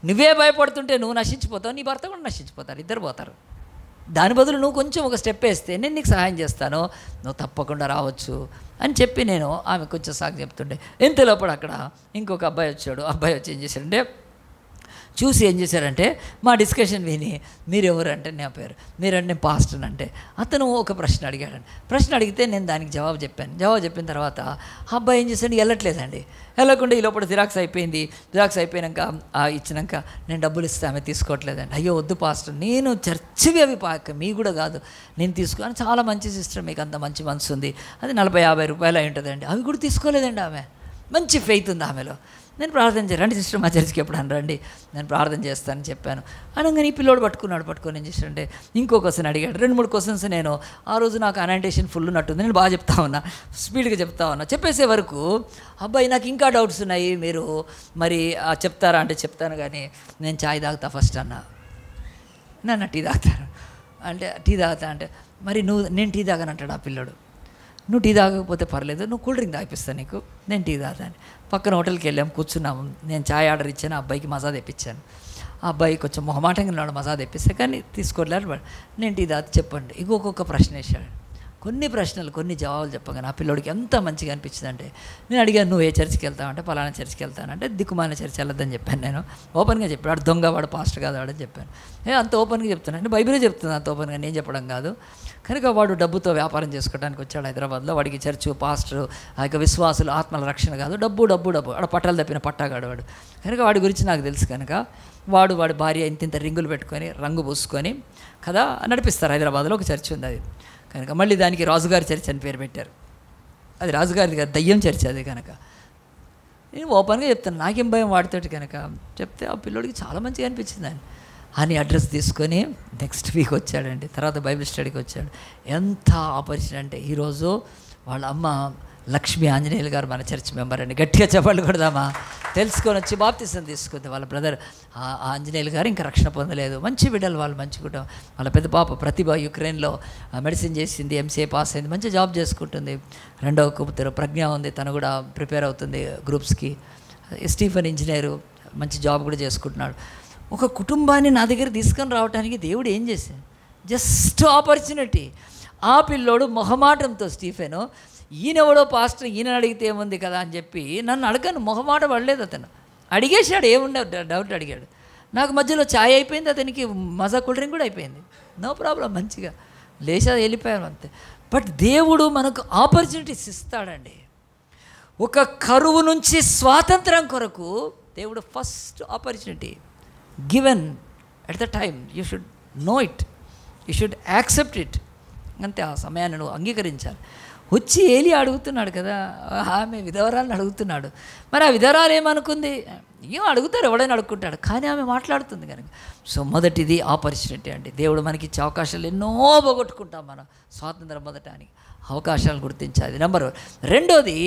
[SPEAKER 1] నువ్వే భయపడుతుంటే నువ్వు నశించిపోతావు, నీ భర్త కూడా నశించిపోతారు, ఇద్దరు పోతారు. దాని బదులు నువ్వు కొంచెం ఒక స్టెప్ వేస్తే నేను నీకు సహాయం చేస్తాను, నువ్వు తప్పకుండా రావచ్చు అని చెప్పి నేను ఆమె కొంచెం సాగు చెప్తుండే. ఇంతలోపల అక్కడ ఇంకొక అబ్బాయి వచ్చాడు. అబ్బాయి వచ్చి ఏం చేశాడంటే, చూసి ఏం చేశారంటే, మా డిస్కషన్ విని మీరెవరు అంటే నా పేరు, మీరంటే నేను పాస్టర్ అంటే, అతను ఒక ప్రశ్న అడిగాడండి. ప్రశ్న అడిగితే నేను దానికి జవాబు చెప్పిన తర్వాత ఆ అబ్బాయి ఏం చేశాడు, వెళ్ళట్లేదండి. వెళ్ళకుండా ఈ లోపల జిరాక్స్ అయిపోయినాక ఇచ్చినాక నేను డబ్బులు ఇస్తే ఆమె తీసుకోవట్లేదండి. అయ్యో వద్దు పాస్టర్, నేను చర్చివి అవి మీ కూడా కాదు, నేను తీసుకోని చాలా మంచి సిస్టర్, మీకు అంత మంచి మనసు ఉంది, అది 40-50 రూపాయలు అయి ఉంటుందండి. అవి కూడా తీసుకోలేదండి. ఆమె మంచి ఫెయిత్ ఉంది ఆమెలో. నేను ప్రార్థన చేయాలి, రండి సిస్టర్ మా చర్చికి ఎప్పుడన్నా రండి, నేను ప్రార్థన చేస్తానని చెప్పాను. అనగానే ఈ పిల్లోడు పట్టుకొని ఏం చేశాడంటే ఇంకో క్వశ్చన్ అడిగాడు. 2-3 క్వశ్చన్స్ నేను ఆ రోజు నాకు అనెంటేషన్ ఫుల్ ఉన్నట్టుంది, నేను బాగా చెప్తా ఉన్నా, స్పీడ్గా చెప్తా ఉన్నా. చెప్పేసే వరకు అబ్బాయి నాకు ఇంకా డౌట్స్ ఉన్నాయి, మీరు మరి చెప్తారా అంటే చెప్తాను, కానీ నేను చాయ్ తాగుతా ఫస్ట్ అన్నా. నన్ను టీ తాగుతాను అంటే టీ తాగుతా అంటే, మరి నేను టీ తాగనంటాడు ఆ పిల్లడు. నువ్వు టీ తాగకపోతే పర్లేదు, నువ్వు కూల్ డ్రింక్ తాగిపిస్తాను నీకు, నేను టీ తాగుతాను. పక్కన హోటల్కి వెళ్ళాము, కూర్చున్నాము. నేను చాయ్ ఆర్డర్ ఇచ్చాను, ఆ అబ్బాయికి మజా తెప్పించాను. ఆ అబ్బాయి కొంచెం మొహమాటంగా ఉన్నాడు, మజా తెప్పిస్తే, కానీ తీసుకోలేదు. నేను టీ తాగి చెప్పండి. ఇంకొక ప్రశ్న వేసాడు. కొన్ని ప్రశ్నలు కొన్ని జవాబులు చెప్పగానే ఆ పిల్లోడికి ఎంత మంచిగా అనిపించింది అంటే, నేను అడిగాను, నువ్వు ఏ చర్చికి వెళ్తావంటే పలానా చర్చికి వెళ్తానంటే, దిక్కుమాలిన చర్చి వెళ్ళొద్దని చెప్పాను. నేను ఓపెన్గా చెప్పాడు, దొంగ వాడు పాస్టర్ కాదు వాడని చెప్పాను. అంత ఓపెన్గా చెప్తున్నాను అంటే, బైబిలే చెప్తున్నాను అంత ఓపెన్గా, నేను చెప్పడం కాదు. కనుక వాడు డబ్బుతో వ్యాపారం చేసుకోవడానికి వచ్చాడు హైదరాబాద్లో. వాడికి చర్చు, పాస్టర్, ఆ యొక్క విశ్వాసులు, ఆత్మల రక్షణ కాదు, డబ్బు వాడు పట్టాలు తప్పిన పట్టాగాడు వాడు. కనుక వాడి గురించి నాకు తెలుసు. కనుక వాడి భార్య ఇంత రింగులు పెట్టుకొని రంగు పూసుకొని కదా నడిపిస్తారు. హైదరాబాద్లో ఒక చర్చి ఉంది అది. కనుక మళ్ళీ దానికి రాజుగారి చర్చ్ అని పేరు పెట్టారు. అది రాజుగారిది కాదు, దయ్యం చర్చ్ అది. కనుక నేను ఓపెన్గా చెప్తాను, నాకేం భయం వాడితోటి. కనుక చెప్తే ఆ పిల్లోడికి చాలా మంచిగా అనిపించింది అని అడ్రస్ తీసుకొని నెక్స్ట్ వీక్ వచ్చాడండి. తర్వాత బైబిల్ స్టడీకి వచ్చాడు. ఎంత ఆపర్చునిటీ అంటే, ఈరోజు వాళ్ళ అమ్మ లక్ష్మీ ఆంజనేయులు గారు మన చర్చ్ మెంబర్ అండి. గట్టిగా చెప్పండి కొడదామా. తెలుసుకొని వచ్చి బాప్తిసం తీసుకుంది. వాళ్ళ బ్రదర్ ఆంజనేయులు గారు ఇంకా రక్షణ పొందలేదు. మంచి బిడ్డలు వాళ్ళు, మంచి కుటుంబం. వాళ్ళ పెద్ద పాప ప్రతిభ యుక్రెయిన్లో మెడిసిన్ చేసింది, ఎంసీఏ పాస్ అయింది, మంచి జాబ్ చేసుకుంటుంది. రెండవ కూతురు ప్రజ్ఞ ఉంది, తను కూడా ప్రిపేర్ అవుతుంది గ్రూప్స్కి. స్టీఫెన్ ఇంజనీరు, మంచి జాబ్ కూడా చేసుకుంటున్నాడు. ఒక కుటుంబాన్ని నా దగ్గర తీసుకొని రావడానికి దేవుడు ఏం చేశాడు? Just opportunity. ఆ పిల్లోడు మొహమాటంతో స్టీఫెను, ఈయనెవడో పాస్టర్, ఈయన అడిగితే ఏముంది కదా అని చెప్పి నన్ను అడగను, మొహమాట పడలేదు. అతను అడిగేశాడు, ఏముండే డౌట్ అడిగాడు. నాకు మధ్యలో ఛాయ్ అయిపోయింది, అతనికి మజా కూల్ డ్రింక్ కూడా అయిపోయింది. నో ప్రాబ్లం, మంచిగా లేచా వెళ్ళిపోయాను అంతే. బట్ దేవుడు మనకు ఆపర్చునిటీస్ ఇస్తాడండి. ఒక కరువు నుంచి స్వాతంత్రం కొరకు దేవుడు first opportunity given at the time, you should know it, you should accept it. అంతే, ఆ సమయాన్ని నువ్వు అంగీకరించాలి. వచ్చి ఏలి అడుగుతున్నాడు కదా, ఆమె విధవరాలను అడుగుతున్నాడు. మరి ఆ విధవరాలు ఏమనుకుంది? ఏం అడుగుతారు, ఎవడైనా అడుక్కుంటాడు, కానీ ఆమె మాట్లాడుతుంది కనుక. సో మొదటిది ఆపర్చునిటీ అండి. దేవుడు మనకి ఇచ్చే అవకాశాలు ఎన్నో పోగొట్టుకుంటాం మనం స్వాతంత్రం పొందటానికి. అవకాశాలు గుర్తించాలి. నెంబర్ 1. రెండోది,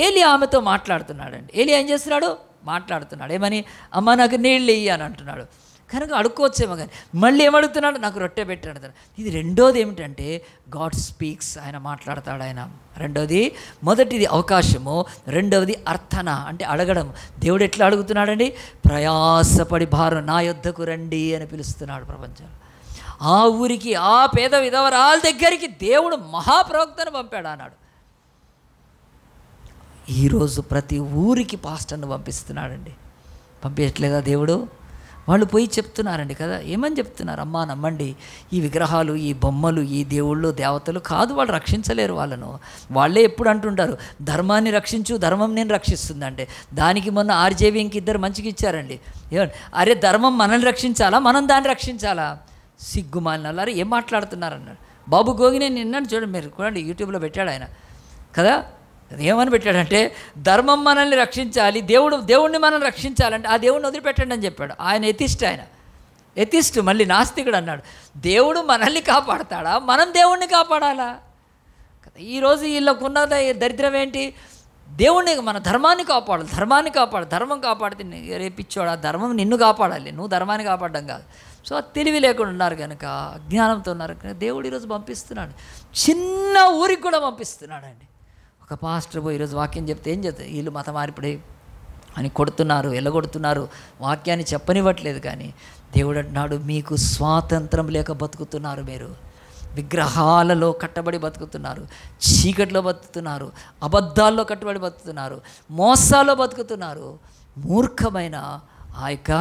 [SPEAKER 1] ఏలి ఆమెతో మాట్లాడుతున్నాడండి. ఏలి ఏం చేస్తున్నాడు? మాట్లాడుతున్నాడు. ఏమని? అమ్మ నాకు నీళ్ళు ఇయ్యి అని అంటున్నాడు. కనుక అడుక్కోవచ్చేమో, కానీ మళ్ళీ ఏమడుగుతున్నాడు? నాకు రొట్టె పెట్టాడు. ఇది రెండోది ఏమిటంటే గాడ్ స్పీక్స్, ఆయన మాట్లాడతాడు ఆయన. రెండోది, మొదటిది అవకాశము, రెండవది అర్థన అంటే అడగడం. దేవుడు ఎట్లా అడుగుతున్నాడండి? ప్రయాసపడి భారం నా యొద్దకు రండి అని పిలుస్తున్నాడు ప్రపంచంలో. ఆ ఊరికి, ఆ పేద విధవరాల దగ్గరికి దేవుడు మహాప్రవక్తను పంపాడు అన్నాడు. ఈరోజు ప్రతి ఊరికి పాస్టర్ను పంపిస్తున్నాడండి. పంపించట్లేదా దేవుడు? వాళ్ళు పోయి చెప్తున్నారండి కదా. ఏమని చెప్తున్నారు? అమ్మా నమ్మండి, ఈ విగ్రహాలు, ఈ బొమ్మలు, ఈ దేవుళ్ళు, దేవతలు కాదు, వాళ్ళు రక్షించలేరు వాళ్ళను. వాళ్ళే ఎప్పుడు అంటుంటారు ధర్మాన్ని రక్షించు, ధర్మం నేను రక్షిస్తుందంటే. దానికి మొన్న ఆర్జేవి ఇంకిద్దరు మంచిగా ఇచ్చారండి. ఏమండి? అరే ధర్మం మనల్ని రక్షించాలా, మనం దాన్ని రక్షించాలా? సిగ్గుమాలినారు, ఏం మాట్లాడుతున్నారన్నాడు. బాబు గోగినే నిన్నాడు చూడండి, మీరు చూడండి, యూట్యూబ్లో పెట్టాడు ఆయన కదా. ఏమని పెట్టాడంటే ధర్మం మనల్ని రక్షించాలి, దేవుడిని మనం రక్షించాలంటే ఆ దేవుడిని వదిలిపెట్టండి అని చెప్పాడు. ఆయన ఎథిస్ట్ మళ్ళీ నాస్తికుడు అన్నాడు. దేవుడు మనల్ని కాపాడతాడా, మనం దేవుణ్ణి కాపాడాలా? ఈరోజు వీళ్ళకు ఉన్న దరిద్రం ఏంటి? దేవుణ్ణి, మన ధర్మాన్ని కాపాడాలి. ధర్మం కాపాడితే రేపిచ్చోడు, ఆ ధర్మం నిన్ను కాపాడాలి, నువ్వు ధర్మాన్ని కాపాడడం కాదు. సో తెలివి లేకుండా ఉన్నారు కనుక, అజ్ఞానంతో ఉన్నారు కనుక దేవుడు ఈరోజు పంపిస్తున్నాడు. చిన్న ఊరికి కూడా పంపిస్తున్నాడండి. ఒక పాస్టర్ పోయి ఈరోజు వాక్యం చెప్తే ఏం చెప్తారు? వీళ్ళు మత మార్పిడి అని కొడుతున్నారు, ఎల్లగొడుతున్నారు, వాక్యాన్ని చెప్పనివ్వట్లేదు. కానీ దేవుడు అంటున్నాడు, మీకు స్వాతంత్రం లేక బతుకుతున్నారు, మీరు విగ్రహాలలో కట్టబడి బతుకుతున్నారు, చీకట్లో బతుకుతున్నారు, అబద్ధాల్లో కట్టుబడి బతుకుతున్నారు, మోసాల్లో బతుకుతున్నారు, మూర్ఖమైన ఆ యొక్క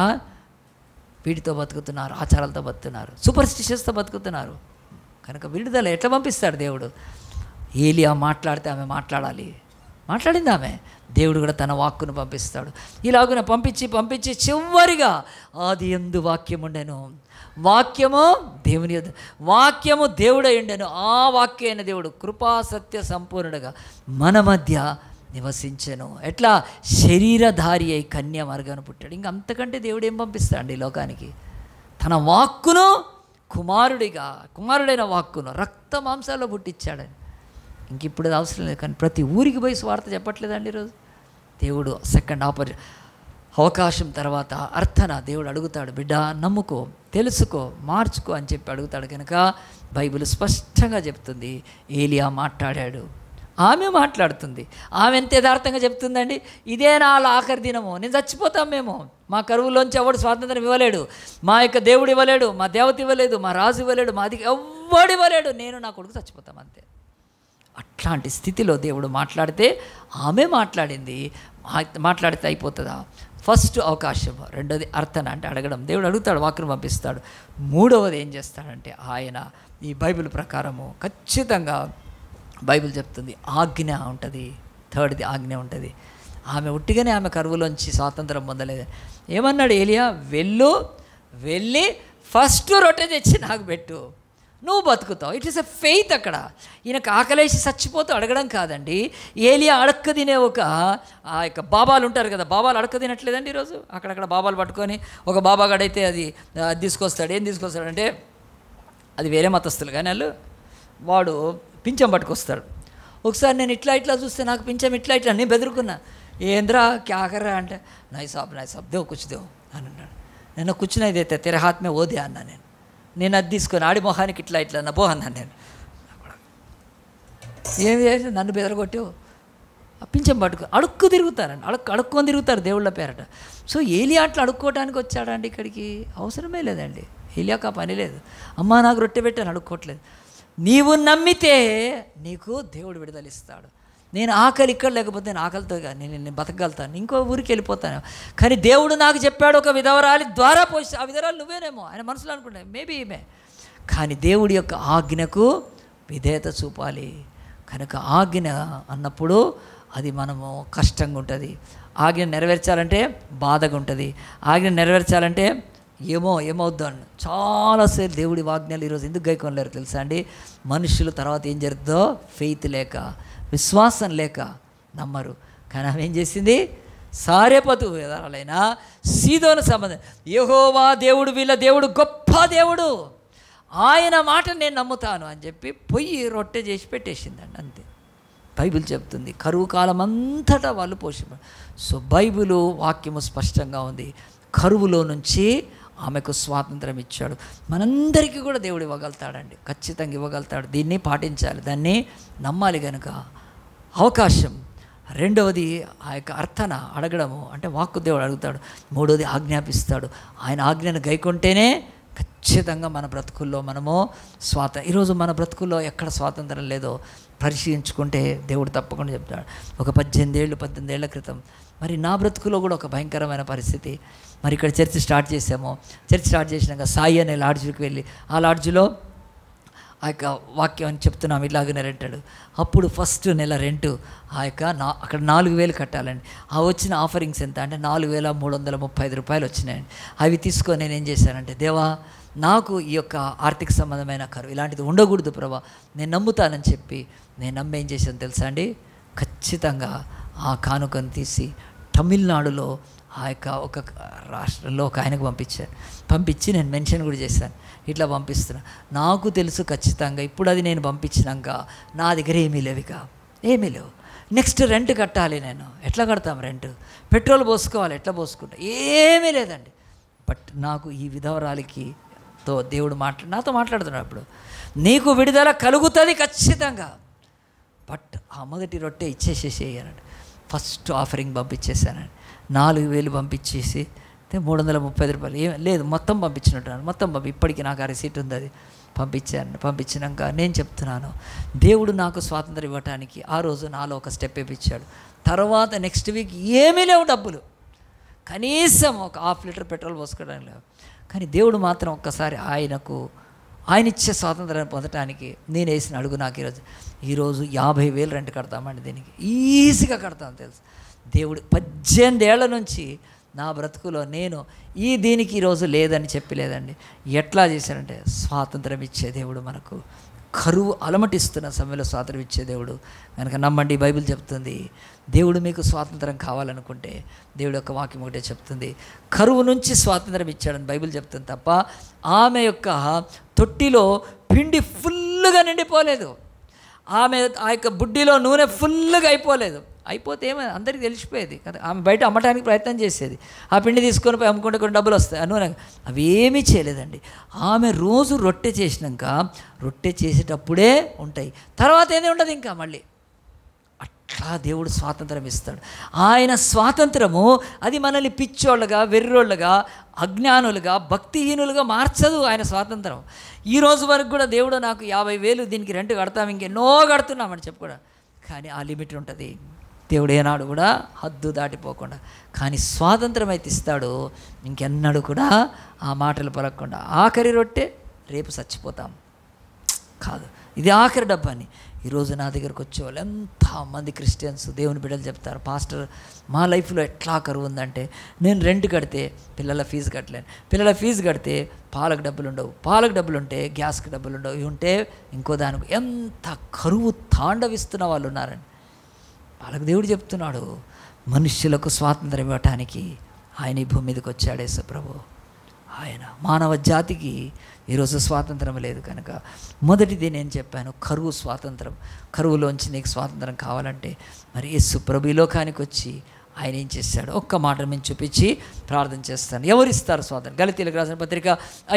[SPEAKER 1] వీటితో బతుకుతున్నారు, ఆచారాలతో బతుకుతున్నారు, సూపర్స్టిషియస్తో బతుకుతున్నారు. కనుక విడుదల ఎట్లా పంపిస్తాడు దేవుడు? ఏలియా మాట్లాడితే ఆమె మాట్లాడింది ఆమె. దేవుడు కూడా తన వాక్కును పంపిస్తాడు. ఇలాగున పంపించి చివరిగా ఆదియందు వాక్యం ఉండెను, వాక్యము దేవుని యొద్ద, వాక్యము దేవుడై ఉండెను, ఆ వాక్యమైన దేవుడు కృపా సత్య సంపూర్ణుడుగా మన మధ్య నివసించెను. ఎట్లా? శరీరధారి అయి కన్య మార్గాన్ని పుట్టాడు. ఇంక అంతకంటే దేవుడు ఏం పంపిస్తాడండి ఈ లోకానికి? తన వాక్కును కుమారుడైన వాక్కును రక్త మాంసాల్లో పుట్టించాడని. ఇంక ఇప్పుడు అది అవసరం లేదు. కానీ ప్రతి ఊరికి పోయి స్వార్థ చెప్పట్లేదండి ఈరోజు. దేవుడు సెకండ్ అవకాశం తర్వాత అర్థన దేవుడు అడుగుతాడు, బిడ్డ నమ్ముకో, తెలుసుకో, మార్చుకో అని చెప్పి అడుగుతాడు. కనుక బైబిల్ స్పష్టంగా చెప్తుంది, ఏలియా మాట్లాడాడు, ఆమె మాట్లాడుతుంది. ఆమె ఎంత యథార్థంగా చెప్తుందండి, ఇదే నా ఆఖరి దినము, నేను చచ్చిపోతాం మేము, మా కరువులోంచి ఎవడు స్వాతంత్రం ఇవ్వలేడు, మా యొక్క దేవుడు ఇవ్వలేడు, మా దేవత ఇవ్వలేదు, మా రాజు ఇవ్వలేడు, మాది ఎవ్వడు ఇవ్వలేడు, నేను నా కొడుకు చచ్చిపోతాం అంతే. అట్లాంటి స్థితిలో దేవుడు మాట్లాడితే ఆమె మాట్లాడితే అయిపోతుందా? ఫస్ట్ అవకాశం. రెండోది అర్థన అంటే అడగడం. దేవుడు అడుగుతాడు, వాక్యం పంపిస్తాడు. మూడవది ఏం చేస్తాడంటే ఆయన ఈ బైబిల్ ప్రకారము ఖచ్చితంగా బైబిల్ చెప్తుంది ఆజ్ఞ ఉంటుంది. థర్డ్ది ఆజ్ఞ ఉంటుంది. ఆమె ఉట్టిగానే ఆమె కరువులోంచి స్వాతంత్రం పొందలేదు. ఏమన్నాడు ఏలియా? వెళ్ళి ఫస్ట్ రొట్టె తెచ్చి నాకు పెట్టు, నువ్వు బతుకుతావు. It is a faith. అక్కడ ఈయనకు ఆకలేసి చచ్చిపోతూ అడగడం కాదండి. ఏలియా అడక్క తినే ఆ యొక్క బాబాలు ఉంటారు కదా, బాబాలు అడక్క తినట్లేదండి ఈరోజు. అక్కడక్కడ బాబాలు పట్టుకొని ఒక బాబాగాడైతే అది తీసుకొస్తాడు. ఏం తీసుకొస్తాడంటే అది వేరే మతస్థులు, కానీ వాడు పింఛం పట్టుకొస్తాడు. ఒకసారి నేను ఇట్లా చూస్తే నాకు పింఛం ఇట్లా నేను బెదురుకున్నా. ఏంద్రా క్యాకర్రా అంటే నై సాబ్ దేవ్ కుచ్ దేవ్ అని అన్నాడు. నేను కూర్చున్నదైతే తెర హాత్మే ఓదే అన్నా. నేను అది తీసుకొని ఆడి మొహానికి ఇట్లా నబ్బో అన్నాను. నేను ఏమి చేసి నన్ను బెదరగొట్టావు, పింఛం పట్టుకో తిరుగుతారండి, అడుక్కొని తిరుగుతారు దేవుళ్ళ పేరట. సో ఏలియా అట్లా అడుక్కోవడానికి వచ్చాడండి ఇక్కడికి? అవసరమే లేదండి. ఏలియాకు ఆ పని లేదు. అమ్మా నాకు రొట్టె పెట్టాను అడుక్కోవట్లేదు. నీవు నమ్మితే నీకు దేవుడు విడుదలిస్తాడు. నేను ఆకలి ఇక్కడ లేకపోతే నేను ఆకలితో నేను బతకగలుగుతాను, ఇంకో ఊరికి వెళ్ళిపోతాను. కానీ దేవుడు నాకు చెప్పాడు, ఒక విధవరాలి ద్వారా పోసి, ఆ విధవరాలు నువ్వేనేమో ఆయన మనసులో అనుకుంటా, మేబీ ఈమె. కానీ దేవుడి యొక్క ఆజ్ఞకు విధేయత చూపాలి. కనుక ఆజ్ఞ అన్నప్పుడు అది మనము కష్టంగా ఉంటుంది. ఆజ్ఞ నెరవేర్చాలంటే బాధగా ఉంటుంది. ఆజ్ఞ నెరవేర్చాలంటే ఏమవుద్దు అని చాలాసేపు దేవుడి వాజ్ఞలు ఈరోజు ఎందుకు గైకొనలేరు తెలుసా అండి? మనుషులు తర్వాత ఏం జరుగుతుందో ఫెయిత్ లేక, విశ్వాసం లేక నమ్మరు. కానీ ఆమె ఏం చేసింది? సారెపతు విధానాలైనా సీదోను సంబంధం, యెహోవా దేవుడు, వీళ్ళ దేవుడు గొప్ప దేవుడు, ఆయన మాట నేను నమ్ముతాను అని చెప్పి పొయ్యి రొట్టె చేసి పెట్టేసిందండి. అంతే బైబిల్ చెప్తుంది. కరువు కాలం అంతటా వాళ్ళు పోషింప. సో బైబిలు వాక్యము స్పష్టంగా ఉంది. కరువులో నుంచి ఆమెకు స్వాతంత్రం ఇచ్చాడు. మనందరికీ కూడా దేవుడు ఇవ్వగలుగుతాడండి, ఖచ్చితంగా ఇవ్వగలుగుతాడు. దీన్ని పాటించాలి, దాన్ని నమ్మాలి. కనుక అవకాశం. రెండవది ఆ యొక్క అర్థన అడగడము, అంటే వాక్కు దేవుడు అడుగుతాడు. మూడవది ఆజ్ఞాపిస్తాడు. ఆయన ఆజ్ఞను గైకొంటేనే ఖచ్చితంగా మన బ్రతుకుల్లో మనము ఈరోజు మన బ్రతుకుల్లో ఎక్కడ స్వాతంత్రం లేదో పరిశీలించుకుంటే దేవుడు తప్పకుండా చెప్తాడు. ఒక 18 ఏళ్ల క్రితం మరి నా బ్రతుకులో కూడా ఒక భయంకరమైన పరిస్థితి. మరి ఇక్కడ చర్చ్ స్టార్ట్ చేసాము. చర్చ్ స్టార్ట్ చేసినాక సాయి అనే లాడ్జ్కి వెళ్ళి, ఆ లాడ్జ్లో ఆ యొక్క వాక్యం అని చెప్తున్నాం, ఇలాగనే రెంటాడు. అప్పుడు ఫస్ట్ నెల రెంటు ఆ యొక్క అక్కడ 4,000 కట్టాలండి. ఆ వచ్చిన ఆఫరింగ్స్ ఎంత అంటే 4,335 రూపాయలు వచ్చినాయండి. అవి తీసుకొని నేను ఏం చేశానంటే, దేవా నాకు ఈ యొక్క ఆర్థిక సంబంధమైన కరువు ఇలాంటిది ఉండకూడదు ప్రభా, నేను నమ్ముతానని చెప్పి నేను నమ్మి ఏం చేశాను తెలుసా అండి? ఖచ్చితంగా ఆ కానుకను తీసి తమిళనాడులో ఆ యొక్క ఒక రాష్ట్రంలో ఒక ఆయనకు పంపించి నేను మెన్షన్ కూడా చేశాను, ఇట్లా పంపిస్తున్నా. నాకు తెలుసు ఖచ్చితంగా ఇప్పుడు అది నేను పంపించినాక నా దగ్గర ఏమీ లేవు. నెక్స్ట్ రెంట్ కట్టాలి. నేను ఎట్లా కడతాం రెంట్? పెట్రోల్ పోసుకోవాలి, ఎట్లా పోసుకుంటా? ఏమీ లేదండి. బట్ నాకు ఈ విధవరాలికి దేవుడు నాతో మాట్లాడుతున్నాడు. అప్పుడు నీకు విడుదల కలుగుతుంది ఖచ్చితంగా, బట్ ఆ మొదటి రొట్టె ఇచ్చేసేసేయనండి. First offering పంపించేసానండి. 4,000 పంపించేసి 335 రూపాయలు ఏం లేదు, మొత్తం పంపించినట్టున్నాను. మొత్తం ఇప్పటికీ నాకు ఆ రిసీట్ ఉంది, అది పంపించినాక నేను చెప్తున్నాను, దేవుడు నాకు స్వాతంత్రం ఇవ్వటానికి ఆ రోజు నాలో ఒక స్టెప్ ఇప్పించాడు. తర్వాత నెక్స్ట్ వీక్ ఏమీ లేవు డబ్బులు, కనీసం ఒక 1/2 లీటర్ పెట్రోల్ పోసుకోవడానికి లేవు. కానీ దేవుడు మాత్రం ఒక్కసారి ఆయన ఇచ్చే స్వాతంత్రాన్ని పొందటానికి నేను వేసిన అడుగు నాకు ఈరోజు 50,000 రెంట్ కడతామండి. దీనికి ఈజీగా కడతాను తెలుసు. దేవుడు 18 ఏళ్ల నుంచి నా బ్రతుకులో నేను దీనికి ఈరోజు లేదని లేదండి. ఎట్లా చేశానంటే, స్వాతంత్రం ఇచ్చే దేవుడు మనకు, కరువు అలమటిస్తున్న సమయంలో స్వాతంత్రం ఇచ్చే దేవుడు కనుక నమ్మండి. బైబిల్ చెప్తుంది, దేవుడు మీకు స్వాతంత్రం కావాలనుకుంటే దేవుడు యొక్క వాక్యం ఒకటే చెప్తుంది, కరువు నుంచి స్వాతంత్రం ఇచ్చాడని బైబిల్ చెప్తుంది తప్ప ఆమె యొక్క తొట్టిలో పిండి ఫుల్గా నిండిపోలేదు, ఆమె ఆ యొక్క బుడ్డిలో నూనె ఫుల్గా అయిపోతే ఏమో అందరికీ తెలిసిపోయేది కదా. ఆమె బయట అమ్మటానికి ప్రయత్నం చేసేది, ఆ పిండి తీసుకొని పోయి అమ్ముకుంటే కొన్ని డబ్బులు వస్తాయి, ఆ నూనె అవేమీ చేయలేదండి. ఆమె రోజు రొట్టె చేసినాక రొట్టె చేసేటప్పుడే ఉంటాయి, తర్వాత ఏది ఉండదు ఇంకా మళ్ళీ. అట్లా దేవుడు స్వాతంత్రం ఇస్తాడు. ఆయన స్వాతంత్రము అది మనల్ని పిచ్చోళ్ళగా, వెర్రోళ్ళగా, అజ్ఞానులుగా, భక్తిహీనులుగా మార్చదు. ఆయన స్వాతంత్రం ఈ రోజు వరకు కూడా దేవుడు నాకు 50,000 దీనికి రెంట్ కడతాం, ఇంకెన్నో కడుతున్నామని చెప్పుకోవడం, కానీ ఆ లిమిట్ ఉంటుంది. దేవుడు ఏనాడు కూడా హద్దు దాటిపోకుండా, కానీ స్వాతంత్రం అయితే ఇస్తాడు ఇంకెన్నడూ కూడా ఆ మాటలు పలకకుండా. ఆఖరి రొట్టె రేపు చచ్చిపోతాం కాదు, ఇది ఆఖరి డబ్బాని. ఈరోజు నా దగ్గరకు వచ్చేవాళ్ళు ఎంతమంది క్రిస్టియన్స్ దేవుని బిడ్డలు చెప్తారు, పాస్టర్ మా లైఫ్లో ఎట్లా కరువు ఉందంటే, నేను రెంట్ కడితే పిల్లల ఫీజు కట్టలేను, పిల్లల ఫీజు కడితే పాలకు డబ్బులు ఉండవు, పాలకు డబ్బులు ఉంటే గ్యాస్కి డబ్బులు ఉండవు, ఇవి ఉంటే ఇంకో దానికి ఎంత కరువు తాండవిస్తున్న వాళ్ళు ఉన్నారండి. వాళ్ళకు దేవుడు చెప్తున్నాడు, మనుష్యులకు స్వాతంత్రం ఇవ్వటానికి ఆయన ఈ భూమి మీదకి వచ్చాడు యేసు ప్రభు. ఆయన మానవ జాతికి ఈరోజు స్వాతంత్రం లేదు కనుక మొదటిది నేను చెప్పాను, కరువు స్వాతంత్రం. కరువులోంచి నీకు స్వాతంత్రం కావాలంటే మరి యేసు ప్రభు ఈ లోకానికి వచ్చి ఆయన ఏం చేశాడు ఒక్క మాట మేము చూపించి ప్రార్థన చేస్తాను. ఎవరిస్తారు స్వాతంత్రం? గలతీయులకు రాసిన పత్రిక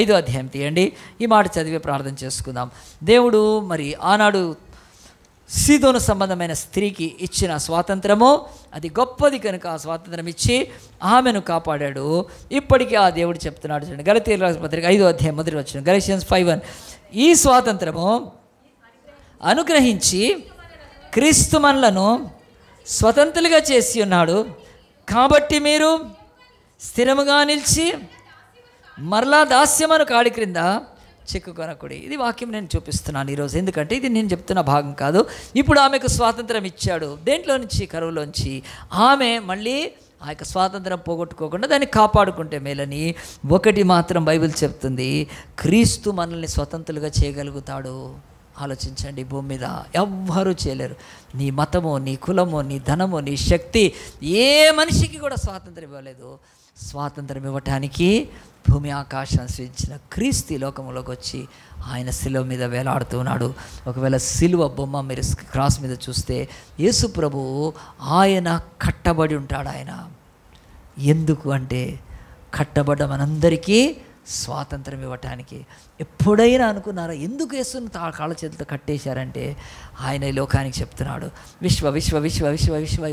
[SPEAKER 1] 5వ అధ్యాయం తీయండి, ఈ మాట చదివి ప్రార్థన చేసుకుందాం. దేవుడు మరి ఆనాడు సీదోను సంబంధమైన స్త్రీకి ఇచ్చిన స్వాతంత్రము అది గొప్పది కనుక ఆ స్వాతంత్రం ఇచ్చి ఆమెను కాపాడాడు. ఇప్పటికీ ఆ దేవుడు చెప్తున్నాడు చూడండి, గలతీయుల పత్రిక 5వ అధ్యాయం 1వ వచనం, గలతీయన్స్ 5:1, ఈ స్వాతంత్రము అనుగ్రహించి క్రీస్తు మనలను స్వతంత్రులుగా చేసి ఉన్నాడు, కాబట్టి మీరు స్థిరముగా నిలిచి మరలా దాస్యమను కాడి క్రింద చిక్కుకొనకుడి. ఇది వాక్యం నేను చూపిస్తున్నాను ఈరోజు, ఎందుకంటే ఇది నేను చెప్తున్న భాగం కాదు. ఇప్పుడు ఆమెకు స్వాతంత్రం ఇచ్చాడు. దేంట్లో నుంచి? కరువులోంచి. ఆమె మళ్ళీ ఆ యొక్క స్వాతంత్రం పోగొట్టుకోకుండా దాన్ని కాపాడుకుంటే మేలని ఒకటి మాత్రం బైబిల్ చెప్తుంది, క్రీస్తు మనల్ని స్వతంత్రులుగా చేయగలుగుతాడు. ఆలోచించండి, భూమి మీద ఎవ్వరూ చేయలేరు. నీ మతము, నీ కులము, నీ ధనము, నీ శక్తి ఏ మనిషికి కూడా స్వాతంత్రం ఇవ్వలేదు. స్వాతంత్రం ఇవ్వటానికి భూమి ఆకాశాన్ని సృజించిన క్రీస్తు ఈ లోకంలోకి వచ్చి ఆయన శిలువ మీద వేలాడుతున్నాడు. ఒకవేళ శిలువ బొమ్మ మీరు క్రాస్ మీద చూస్తే యేసు ప్రభువు ఆయన కట్టబడి ఉంటాడు. ఆయన ఎందుకు అంటే కట్టబడ్డ మనందరికీ స్వాతంత్రం ఇవ్వటానికి. ఎప్పుడైనా అనుకున్నారా ఎందుకు యేసుని కాళ్ళ చేతులతో కట్టేశారంటే ఆయన ఈ లోకానికి చెప్తున్నాడు, విశ్వ విశ్వ విశ్వ విశ్వ విశ్వ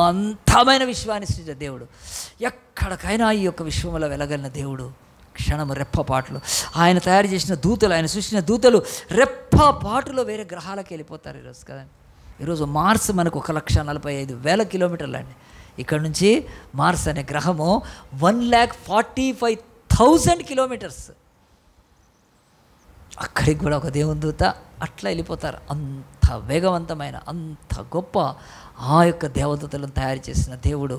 [SPEAKER 1] అంతమైన విశ్వాన్ని సృష్టించిన దేవుడు, ఎక్కడికైనా ఈ యొక్క విశ్వంలో వెలగలిగిన దేవుడు. క్షణము రెప్పపాటులో ఆయన తయారు చేసిన దూతలు, ఆయన సృష్టించిన దూతలు రెప్పపాటులో వేరే గ్రహాలకు వెళ్ళిపోతారు ఈరోజు కదండి. ఈరోజు మార్స్ మనకు 1,45,000 కిలోమీటర్లు అండి. ఇక్కడ నుంచి మార్స్ అనే గ్రహము 1,45,000 కిలోమీటర్స్. అక్కడికి కూడా ఒక దేవుని దూత అట్లా వెళ్ళిపోతారు. అంత వేగవంతమైన, అంత గొప్ప ఆ యొక్క దేవదూతలను తయారు చేసిన దేవుడు,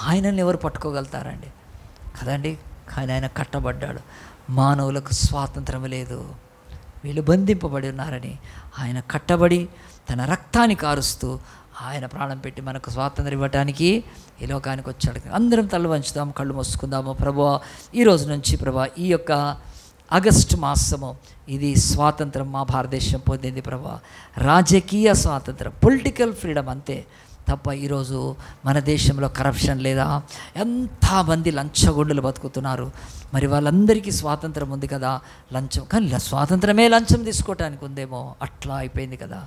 [SPEAKER 1] ఆయనని ఎవరు పట్టుకోగలుగుతారండి కదండి. కానీ ఆయన కట్టబడ్డాడు. మానవులకు స్వాతంత్రం లేదు, వీళ్ళు బంధింపబడి ఉన్నారని ఆయన కట్టబడి తన రక్తాన్ని కారుస్తూ ఆయన ప్రాణం పెట్టి మనకు స్వాతంత్రం ఇవ్వటానికి ఈ లోకానికి వచ్చాడు. అందరం తల వంచుదాం, కళ్ళు మూసుకుందాము. ప్రభువా, ఈ రోజు నుంచి ప్రభువా ఈ యొక్క ఆగస్టు మాసము ఇది స్వాతంత్రం మా భారతదేశం పొందింది ప్రభువా. రాజకీయ స్వాతంత్రం, పొలిటికల్ ఫ్రీడమ్ అంతే తప్ప ఈరోజు మన దేశంలో కరప్షన్ లేదా? ఎంతమంది లంచగొండులు బతుకుతున్నారు. మరి వాళ్ళందరికీ స్వాతంత్రం ఉంది కదా, లంచం కానీ స్వాతంత్రమే లంచం తీసుకోవటానికి ఉందేమో, అట్లా అయిపోయింది కదా.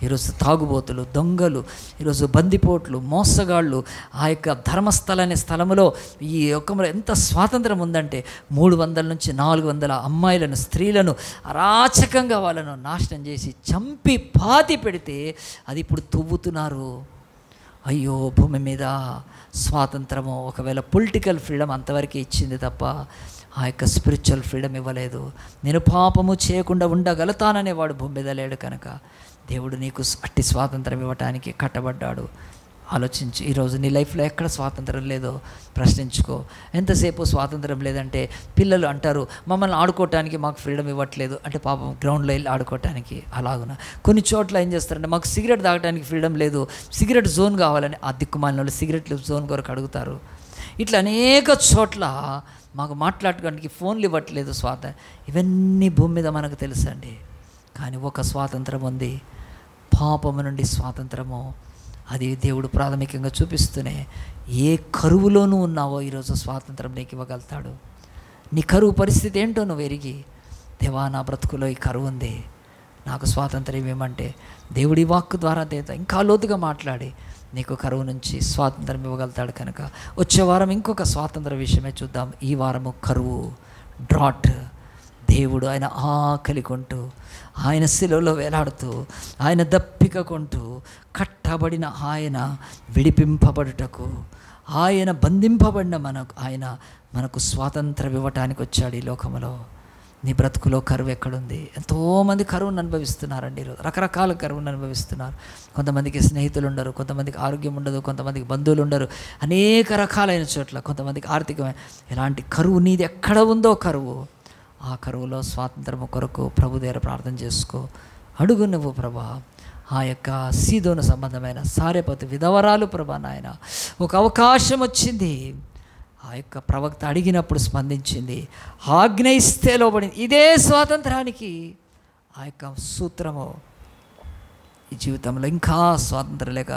[SPEAKER 1] ఈరోజు తాగుబోతులు, దొంగలు, ఈరోజు బందిపోట్లు, మోసగాళ్ళు ఆ యొక్క ధర్మస్థల అనే స్థలంలో ఈ యొక్కలో ఎంత స్వాతంత్రం ఉందంటే 300 నుంచి 400 అమ్మాయిలను, స్త్రీలను అరాచకంగా వాళ్ళను నాశనం చేసి చంపి పాతి పెడితే అది ఇప్పుడు తవ్వుతున్నారు. అయ్యో, భూమి మీద స్వాతంత్రము ఒకవేళ పొలిటికల్ ఫ్రీడమ్ అంతవరకే ఇచ్చింది తప్ప ఆ యొక్క స్పిరిచువల్ ఫ్రీడమ్ ఇవ్వలేదు. నేను పాపము చేయకుండా ఉండగలుగుతాననేవాడు భూమి మీద లేడు కనుక దేవుడు నీకు అట్టి స్వాతంత్రం ఇవ్వటానికి కట్టబడ్డాడు. ఆలోచించు, ఈరోజు నీ లైఫ్లో ఎక్కడ స్వాతంత్రం లేదో ప్రశ్నించుకో. ఎంతసేపు స్వాతంత్రం లేదంటే పిల్లలు అంటారు, మమ్మల్ని ఆడుకోవటానికి మాకు ఫ్రీడమ్ ఇవ్వట్లేదు అంటే పాపం గ్రౌండ్లో వెళ్ళి ఆడుకోవటానికి. అలాగున కొన్ని చోట్ల ఏం చేస్తారంటే మాకు సిగరెట్ తాగడానికి ఫ్రీడమ్ లేదు, సిగరెట్ జోన్ కావాలని ఆ దిక్కుమాలిన వాళ్ళు సిగరెట్లు జోన్ కొరకు అడుగుతారు. ఇట్లా అనేక చోట్ల మాకు మాట్లాడటానికి ఫోన్లు ఇవ్వట్లేదు ఇవన్నీ భూమి మీద మనకు తెలుసండి. కానీ ఒక స్వాతంత్రం ఉంది, పాపము నుండి స్వాతంత్రము. అది దేవుడు ప్రాథమికంగా చూపిస్తూనే ఏ కరువులోనూ ఉన్నావో ఈరోజు స్వాతంత్రం నీకు ఇవ్వగలుగుతాడు. నీ కరువు పరిస్థితి ఏంటో నువ్వు ఎరిగి, దేవా నా బ్రతుకులో ఈ కరువు ఉంది, నాకు స్వాతంత్రం ఇవ్వమంటే దేవుడి వాక్కు ద్వారా దేవత ఇంకా లోతుగా మాట్లాడి నీకు కరువు నుంచి స్వాతంత్రం ఇవ్వగలుగుతాడు. కనుక వచ్చే వారం ఇంకొక స్వాతంత్ర విషయమే చూద్దాం. ఈ వారము కరువు, డ్రాట్. దేవుడు ఆయన ఆకలి కొంటూ, ఆయన శిలువలో వేలాడుతూ, ఆయన దప్పిక కొంటూ, కట్టబడిన ఆయన విడిపింపబడుటకు, ఆయన బంధింపబడిన మనకు స్వాతంత్రం ఇవ్వటానికి వచ్చాడు ఈ లోకంలో. నీ బ్రతుకులో కరువు ఎక్కడుంది? ఎంతోమంది కరువును అనుభవిస్తున్నారండి ఈరోజు, రకరకాల కరువును అనుభవిస్తున్నారు. కొంతమందికి స్నేహితులు ఉండరు, కొంతమందికి ఆరోగ్యం ఉండదు, కొంతమందికి బంధువులు ఉండరు, అనేక రకాలైన చోట్ల కొంతమందికి ఆర్థికమైన ఇలాంటి కరువు నీది ఎక్కడ ఉందో కరువు, ఆ కరువులో స్వాతంత్రము కొరకు ప్రభు దగ్గర ప్రార్థన చేసుకో. అడుగు నువ్వు ప్రభా, ఆ యొక్క సీదోను సంబంధమైన సారెపతు విధవరాలు ప్రభా నాయన ఒక అవకాశం వచ్చింది, ఆ యొక్క ప్రవక్త అడిగినప్పుడు స్పందించింది, ఆజ్ఞ ఇస్తే లోబడింది. ఇదే స్వాతంత్రానికి ఆ యొక్క సూత్రము. ఈ జీవితంలో ఇంకా స్వాతంత్రం లేక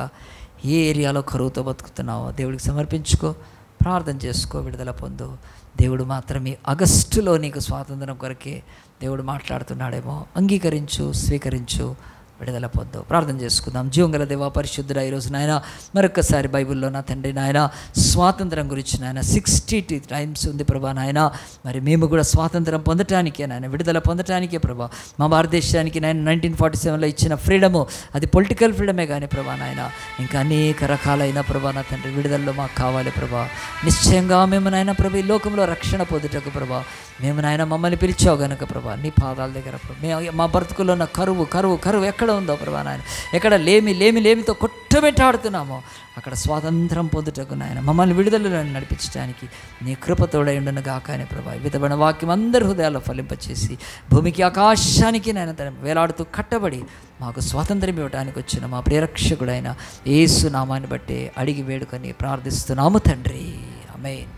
[SPEAKER 1] ఏ ఏరియాలో కరువుతో బతుకుతున్నావో దేవుడికి సమర్పించుకో, ప్రార్థన చేసుకో, విడుదల పొందు. దేవుడు మాత్రమే ఆగస్టులో నీకు స్వాతంత్రం కొరకే దేవుడు మాట్లాడుతున్నాడేమో. అంగీకరించు, స్వీకరించు, విడుదల పొందు. ప్రార్థన చేసుకుందాం. జీవంగల దేవా, పరిశుద్ధుడా, ఈరోజు నాయన మరొకసారి బైబిల్లో నా తండ్రి నాయన స్వాతంత్రం గురించి నాయన 60 టైమ్స్ ఉంది ప్రభా నాయన. మరి మేము కూడా స్వాతంత్రం పొందటానికే నాయన, విడుదల పొందటానికే ప్రభా, మా భారతదేశానికి నాయన 1947లో ఇచ్చిన ఫ్రీడము అది పొలిటికల్ ఫ్రీడమే కానీ ప్రభా నాయన ఇంకా అనేక రకాలైన ప్రభా నా తండ్రి విడుదలలో మాకు కావాలి ప్రభా. నిశ్చయంగా మేము నాయన ప్రభా ఈ లోకంలో రక్షణ పొందుటకు ప్రభా మేము నాయన మమ్మల్ని పిలిచావు కనుక ప్రభా నీ పాదాల దగ్గర మా బ్రతుకుల్లో ఉన్న కరువు కరువు కరువు ఎక్కడ ఎక్కడ ఉందో ప్రభా నాయన, ఎక్కడ లేమితో కొట్టబెట్టాడుతున్నామో అక్కడ స్వాతంత్రం పొందుటకు నాయన మమ్మల్ని విడుదలలో నడిపించడానికి నీ కృపతోడై ఉండును గాక అని ప్రభా. విధమైన వాక్యం అందరి హృదయాల్లో ఫలింపచేసి భూమికి ఆకాశానికి నాయన వేలాడుతూ కట్టబడి మాకు స్వాతంత్రం ఇవ్వడానికి వచ్చిన మా ప్రియరక్షకుడైన యేసు నామాన్ని బట్టి అడిగి వేడుకొని ప్రార్థిస్తున్నాము తండ్రి. ఆమేన్.